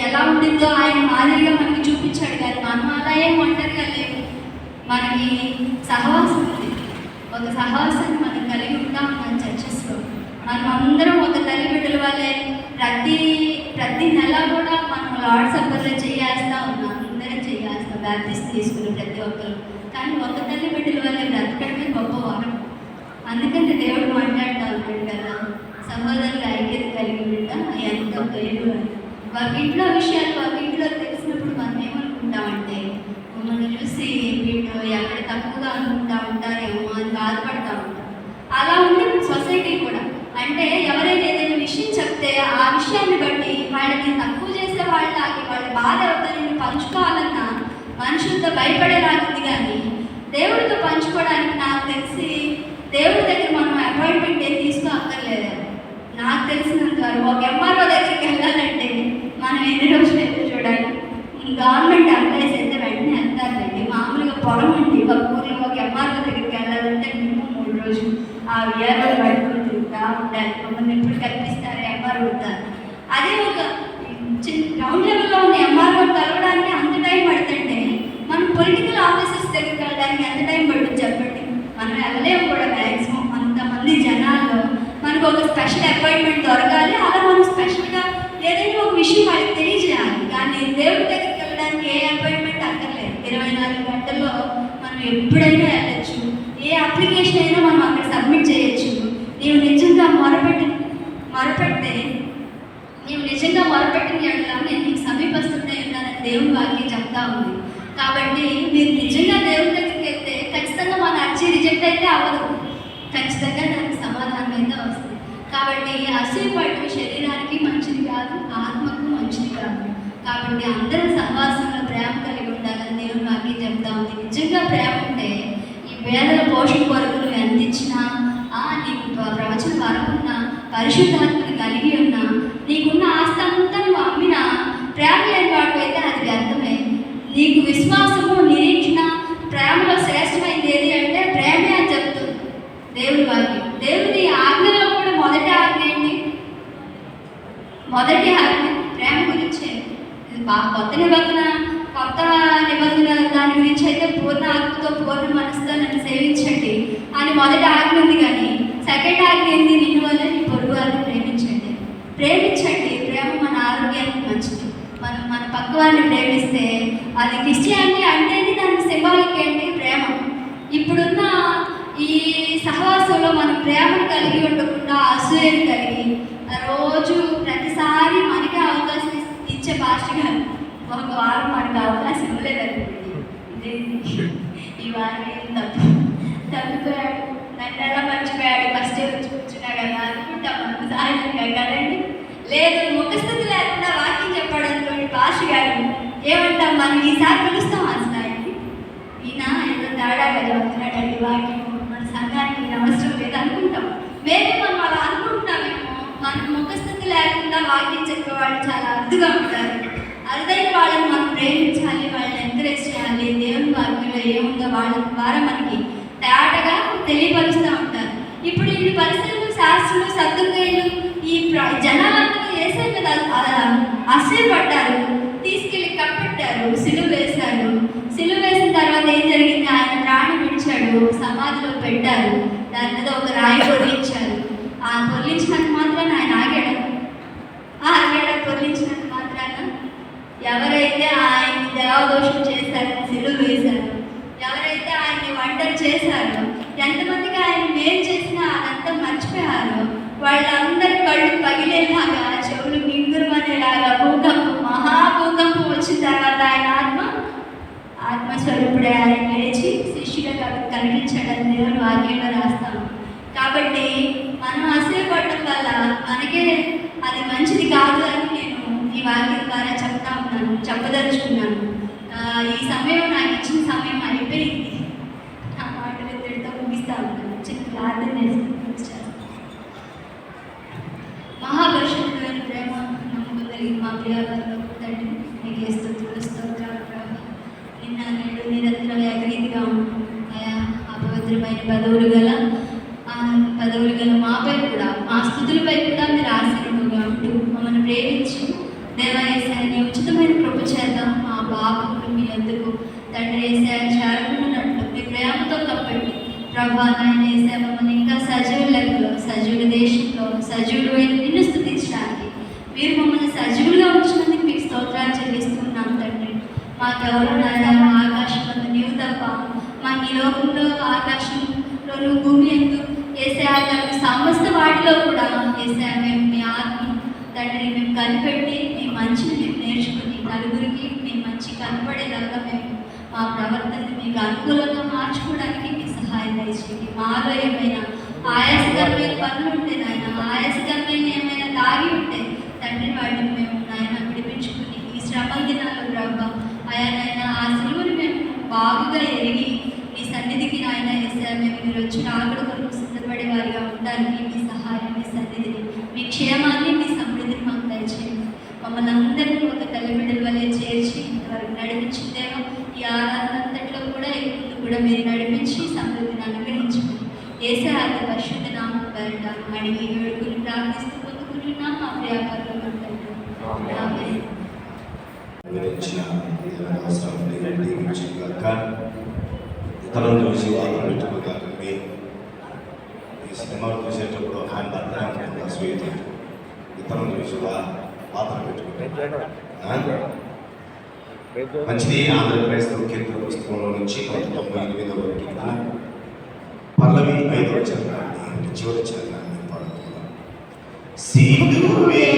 ఎలా ఉండిందో ఆయన మాదిరిగా మనకి చూపించాడు. కానీ మనం అలా ఏం ఒంటరిగా లేవు, మనకి సహవాసం ఉంది. ఒక సహవాసాన్ని మనం కలిగి ఉంటాం మన చర్చెస్లో. మనం అందరం ఒక తల్లి బిడ్డల వల్లే ప్రతి నెల కూడా మనం లార్డ్ సప్పర్లో చేయాల్స్తూ ఉన్నాం. అందరం చేయాల్స్తాం బ్యాప్టిస్ట్ తీసుకుని ప్రతి ఒక్కరు. కానీ ఒక తల్లి బిడ్డల వల్లే బ్రతకడమే గొప్ప వరం. అందుకని దేవుడు మాట్లాడుతూ ఉంటాడు కదా, సహోదరుల ఐక్యత కలిగి ఉంటా ఎంతో పేరు అని. వాళ్ళ ఇంట్లో విషయాలు వాళ్ళ ఇంట్లో తెలిసినప్పుడు మనం ఏమనుకుంటామంటే, మమ్మల్ని చూసి వీళ్ళు ఎక్కడ తక్కువగా అనుకుంటా ఉంటారేమో అని బాధపడతా ఉంటాం. అలా ఉంది సొసైటీ కూడా. అంటే ఎవరైనా ఏదైనా విషయం చెప్తే ఆ విషయాన్ని బట్టి వాళ్ళని తక్కువ చేసే వాళ్ళకి వాళ్ళ బాధ ఎవరిని పంచుకోవాలన్నా మనుషులతో భయపడేలాగుంది. కానీ దేవుడితో పంచుకోవడానికి నాకు తెలిసి దేవుడి దగ్గర మనం అపాయింట్మెంట్ ఏం తీసుకోక్కర్లేదు. నాకు తెలిసినంత వరకు ఒక ఎంఆర్ఓ దగ్గరికి వెళ్ళాలంటే మనం ఎన్ని రోజులు ఎదురు చూడాలి. గవర్నమెంట్ ఎంప్లాయీస్ అయితే వెంటనే వెళ్తారండి. మామూలుగా పొలం ఉంది ఒక ఊర్లో, ఒక ఎంఆర్ఓ దగ్గరికి వెళ్ళాలంటే మినిమం 3 రోజులు ఆ విఆర్ఓలు పట్టుకుని తిరుగుతూ ఉండాలి. మమ్మల్ని ఎప్పుడు కల్పిస్తారు ఎంఆర్ఓ ఉంటారు. అదే ఒక గ్రౌండ్ లెవెల్లో ఉన్న ఎంఆర్ఓ కలవడానికి అంత టైం పడుతుంటే మనం పొలిటికల్ ఆఫీసర్స్ దగ్గరికి వెళ్ళడానికి ఎంత టైం పడుతుంది చెప్పండి. మనం వెళ్ళలేము కూడా. మ్యాక్సిమం అంతమంది జనాల్లో మనకు ఒక స్పెషల్ అపాయింట్మెంట్ దొరకాలి. అలా మనం స్పెషల్గా ఏదైనా ఒక విషయం వాళ్ళకి తెలియజేయాలి. కానీ దేవుడి దగ్గరికి వెళ్ళడానికి ఏ అపాయింట్మెంట్ అక్కర్లేదు. 24 గంటల్లో మనం ఎప్పుడైనా వెళ్ళచ్చు. ఏ అప్లికేషన్ అయినా మనం అక్కడ సబ్మిట్ చేయొచ్చు. నీవు నిజంగా మొరపెట్టిన ఎడల నేను నీకు సమీపస్తున్నై ఉన్నానని దేవుని వాక్యం చెప్తా ఉంది. కాబట్టి మీరు నిజంగా దేవుడి దగ్గరికి వెళ్తే ఖచ్చితంగా మన అర్జీ రిజెక్ట్ అయితే అవ్వదు, ఖచ్చితంగా దానికి సమాధానం అయితే వస్తుంది. కాబట్టి అసూయపడటం శరీరానికి మంచిది కాదు, ఆత్మకు మంచిది కాదు. కాబట్టి అందరం సహవాసంలో ప్రేమ కలిగి ఉండాలని దేవుని వాక్యం చెప్తా ఉంది. నిజంగా ప్రేమ ఉంటే ఈ పేదల పోషణ కొరకు నువ్వు ఎంత ఇచ్చినా, నీకు ప్రవచన వరం ఉన్నా, పరిశుద్ధాత్మని కలిగి ఉన్నా, నీకున్న ఆస్తి అంతా నువ్వు అమ్మినా ప్రేమ లేని వాడికైతే అది వ్యర్థమే. నీకు విశ్వాసము, నిరీక్షణ, ప్రేమలో శ్రేష్టమైనది ఏది అంటే ప్రేమే అని చెప్తుంది దేవుని వాక్యం. దేవుని ఆజ్ఞలో కూడా మొదటి ఆజ్ఞ ఏంటి? మొదటి ఆజ్ఞ ప్రేమ గురించే. కొత్త నిబంధన దాని గురించి అయితే పూర్ణ ఆత్మతో పూర్ణ మనసుతో నన్ను సేవించండి అని మొదటి ఆజ్ఞ ఉంది. కానీ సెకండ్ ఆజ్ఞ ఏంది? నిన్ను వల్ల నీ పొరుగు వారిని ప్రేమించండి. ప్రేమ మన ఆరోగ్యానికి మంచిది. మనం మన పక్క వారిని ప్రేమిస్తే అది క్రిస్టియానిటీ అంటేది దానికి సింబాలిక్ ఏంటి? ప్రేమ. ఇప్పుడున్న ఈ సహవాసంలో మనం ప్రేమను కలిగి ఉండకుండా అసూయను కలిగి రోజు ప్రతిసారి మనకే అవకాశం ఇచ్చే పాస్టర్ గారు ఒక వారం మనకు అవకాశం ఇవ్వలేదనుకోండి, ఈ వారం తప్పిపోయాడు, నన్ను ఎలా మర్చిపోయాడు, ఫస్ట్ వచ్చి కూర్చున్నా కదా అనుకుంటాం మనకు సహాయంగా కదండి. లేదు, ముఖస్థితి లేకుండా వాక్యం చెప్పాడు అనుకోండి పాస్టర్ గారు, ఏమంటాం మనం ఈసారి పిలుస్తాం ఆ స్థాయికి. ఈయన ఏదో తేడాగా చెప్తున్నాడండి వాక్యం, మన సంఘానికి అవసరం లేదు అనుకుంటాం. మేమే మనం అలా అనుకుంటున్నామేమో. మన ముఖస్థితి లేకుండా వాక్యం చెప్పేవాళ్ళు చాలా అరుదుగా ఉంటారు. అరుదైన వాళ్ళని మనం ప్రేమించాలి, వాళ్ళని ఎంకరేజ్ చేయాలి. దేవుని వాక్యంలో ఏముందో వాళ్ళ ద్వారా మనకి తేటగా తెలియపరుస్తూ ఉంటారు. ఇప్పుడు ఇన్ని పరిస్థితులు, శాస్త్రులు, సద్దుకయ్యలు, ఈ జనాలందరూ వేసే మీద అసూయపడ్డారు, తీసుకెళ్ళి కప్పెట్టారు, సిలువ వేశారు. సిలువ వేసిన తర్వాత ఏం జరిగింది? ఆయన ప్రాణం విడిచాడు, సమాధిలో పెట్టారు. దాని మీద ఒక రాయి పొర్లించారు. ఆ పొర్లించినంత మాత్రాన ఆయన ఆగాడు. పొర్లించినంత మాత్రాన ఎవరైతే ఆయన్ని దేవదోషం చేశారని సిలువ వేశారు, ఎవరైతే ఆయన్ని ఒంటరి చేశారో, ఎంతమందికి ఆయన మేలు చేసినా అదంతా మర్చిపోయారు. వాళ్ళందరి కళ్ళు పగిలేలాగా, చెవులు మింగురుమనేలాగా మహాభూకంపం వచ్చిన తర్వాత ఆయన ఆత్మస్వరూపుడే ఆయన లేచి దృష్టిగా కనిపించాడని దేవుని వాక్యంలో రాస్తాము. కాబట్టి మనం అసూయపడటం వల్ల మనకే అది మంచిది కాదు అని నేను ఈ వాక్యం ద్వారా చెప్పదలుచుకున్నాను. ఈ సమయం నాకు ఇచ్చిన సమయం అయిపోయింది. ఆ మాటలు ఇద్దరితో ముగిస్తా ఉన్నాను. చిన్న ప్రార్థన చేస్తాను. మహాపరిశుద్ధమైన ప్రేమ నమ్మకం కలిగి మా ప్రియాలను తండ్రి నీకు స్తోత్రాలు ప్రభు. నిన్న నేడు నిరంతరం ఏకరీతిగా ఉన్నాయా ఆ పవిత్రమైన పదవులు గల మాపై కూడా మా స్థుతులపై కూడా మీరు ఆశీర్వాదంగా ఉంటూ మమ్మల్ని ప్రేమించి దేవాయేశాన్ని ఉచితమైన కృప చేత మా పాపములు మీ అందుకు తండ్రి ఏశాయ చేరుకున్నట్లు మీ ప్రేమతో కప్పండి ప్రభా. నాయన ఏశాయ మమ్మల్ని ఇంకా సజీవుల లెక్కలో సజీవుల దేశంలో సజీవులైన నిన్ను స్తుతించడానికి మీరు మమ్మల్ని సజీవులుగా ఉంచినందుకు మీకు స్తోత్రాలు చెల్లిస్తున్నాం తండ్రి. మాకెవరు నాయన ఆకాశంలో నీవు తప్ప మాకు ఈ లోకంలో ఆకాశంలోనూ భూమి ఎందు ఏశాయ సమస్త వాటిలో కూడా ఏశాయ మేము మీ ఆత్మ తండ్రి మేము కనిపెట్టి మీ మంచిని మేము నేర్చుకుని నలుగురికి మీ మంచి కనపడేలాగా మేము మా ప్రవర్తనని మీకు అనుకూలంగా మార్చుకోవడానికి మీ సహాయం దయచేయండి. మాలో ఏమైనా ఆయాసకరమైన పనులు ఉంటే నాయన ఆయాసకరమైన ఏమైనా దాగి ఉంటే తండ్రి వాటిని మేము నాయన విడిపించుకుని ఈ శ్రమల దినాల్లో ప్రభావ నాయన ఆ సిలువని మేము బాగుగా ఎరిగి మీ సన్నిధికి నాయన వేసారు. మేము మీరు వచ్చిన ఆకడ కొరకు సిద్ధపడే వారిగా ఉండడానికి మీ సహాయం మీ సన్నిధిని మీ క్షేమాన్ని మీ సమృద్ధిని మాకు దయచేయండి. మమ్మల్ని అందరినీ ఒక తల్లిబిడ్డల వల్లే చేర్చి వారికి నడిపించిందేమో ఈ ఆరాధన అంతట్లో కూడా ముందు కూడా మీరు నడిపించి సమృద్ధిని అనుగ్రహించండి. ఏసే ఆది పరిశుద్ధ నామం పేరిట అడిగి వేడుకుని ప్రార్థిస్తూ పొందుకుంటున్నాం మా వ్యాపారంలో ఇతరులను చూసి వాళ్ళు పెట్టుకోగలండి. ఈ సినిమాలు చూసేటప్పుడు ఆయన భర్త స్వీట్ ఇతరులను చూసి పాత్ర పెట్టుకుంటారు. మంచిది. ఆంధ్రప్రదేశ్ కీర్తన పుస్తకంలో నుంచి 198వ కీర్తన పల్లవి 5వ చరణాన్ని చివరి చరణాన్ని పాడుతున్నాం. సిలువే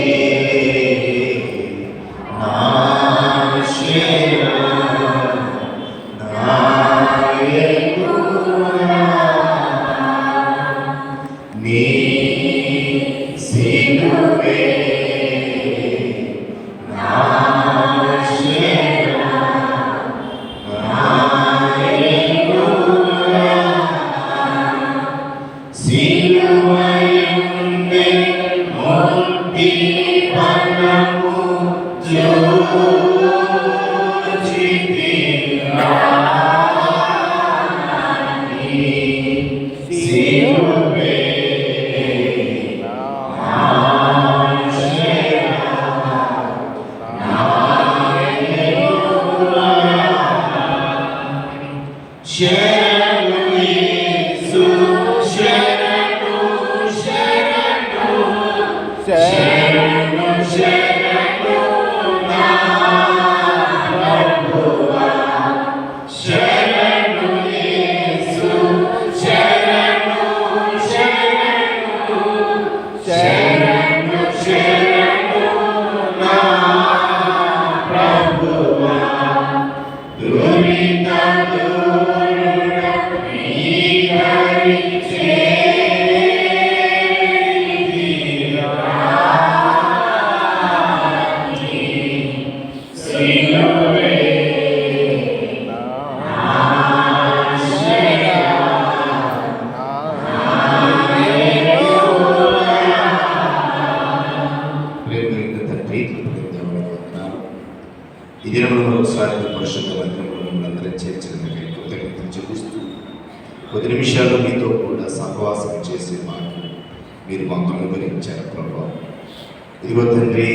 ఈ దినములు మరొకసారి పరిశుద్ధ మందిరంలో మిమ్మల్ని అందరం చేర్చినందుకు కృతజ్ఞతలు చెల్లిస్తూ కొద్ది నిమిషాలు మీతో కూడా సహవాసం చేసే మాకు మీరు మాకు అనుగ్రహించారు ప్రభావం. ఇదిగో తండ్రి,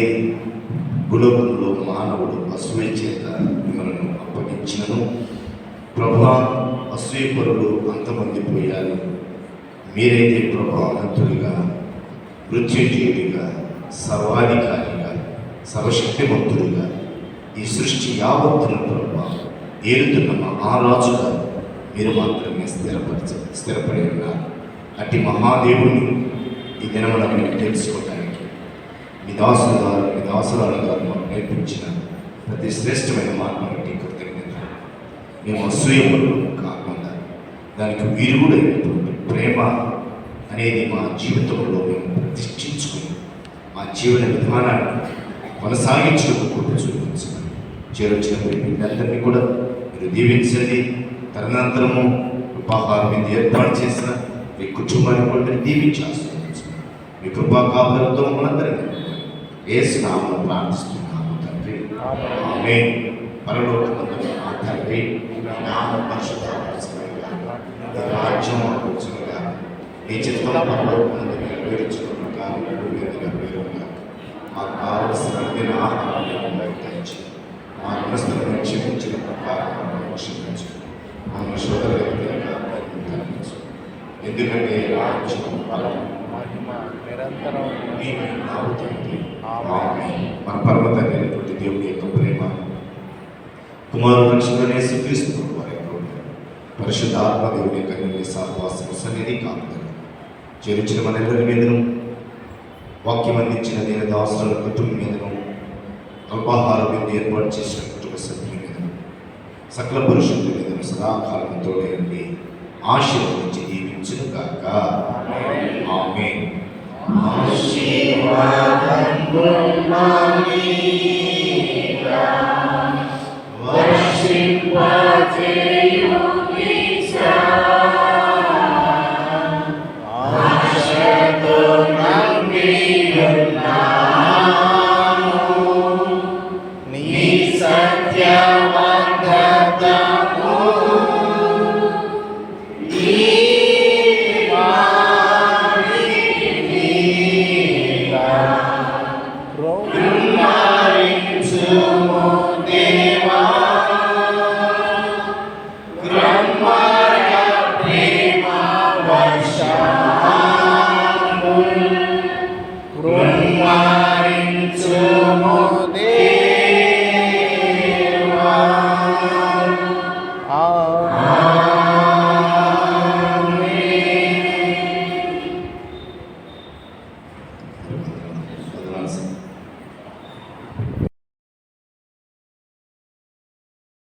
భూలోకంలో మానవుడు అసూయ చేత మిమ్మల్ని అప్పగించినను ప్రభా అసూయపరులు అంతమంది పోయారు. మీరైతే ప్రభా అనంతుడిగా మృత్యుంజయుడిగా సర్వాధికారిగా సర్వశక్తివంతుడిగా ఈ సృష్టి యావత్తును ప్రభా ఏలుతున్న మా ఆ రాజుగా మీరు మాత్రమే స్థిరపడి ఉన్నారు. అట్టి మహాదేవుని ఈ దినమున మేము తెలుసుకోవడానికి మీ దాసురాలు గారు మాకు నేర్పించిన ప్రతి శ్రేష్టమైన మార్గం బట్టి కృతజ్ఞత. మేము అసూయపరులు కాకుండా దానికి విరుగుడైనటువంటి ప్రేమ అనేది మా జీవితంలో మేము ప్రతిష్ఠించుకుని మా జీవన విధానాన్ని కొనసాగించడం కూడా చూపించాలి. చేరొచ్చిన పిల్లలందరినీ కూడా మీరు దీవించండి. తదనంతరము కృపాహారం మీద ఏర్పాటు చేసిన మీ కుటుంబాన్ని కూడా మీరు దీవించాల్సి మీ కృపా కాపులతో మనందరినీ యేసు నామములో ప్రార్థిస్తున్నాము తండ్రి. ఆమేన్. పరలోకమందున్న మా తండ్రి, నీ నామం పరిశుద్ధపరచబడుగాక. నీ రాజ్యం వచ్చునుగాక. నీ చిత్తం పరలోకమందు నెరవేర్చునుగాక. భూమి మీద నెరవేరునుగాక. మాకు కావలసిన అనుదిన ఆహారాన్ని మాకు దయచేయి. మా రుణస్థులను క్షమించిన ప్రకారం మమ్మల్ని క్షమించు. మన సోదరులకు ఎందుకంటే రాజ్యం బలం మహిమ నిరంతరం నీవే ఉన్నావు తండ్రి. ఆమేన్. మన పరమ తండ్రి అయినటువంటి దేవుని యొక్క ప్రేమ, కుమారుడు రక్షకుడైన యేసుక్రీస్తు వారి యొక్క పరిశుద్ధాత్మ దేవుని యొక్క అన్యోన్య సహవాసము సన్నిధి కాపుదల చేర్చిన మనందరి మీదను, వాక్యం అందించిన దేని దాసుల కుటుంబం మీదను, అల్పాహారం మీద ఏర్పాటు చేసిన కుటుంబ సభ్యుల మీదను, సకల పురుషుల మీదను సదాకాలంతో ఉండి ఆశీర్వదించి దీవించును గాక. ఆమేన్. వర్షింపచేయు ఈశా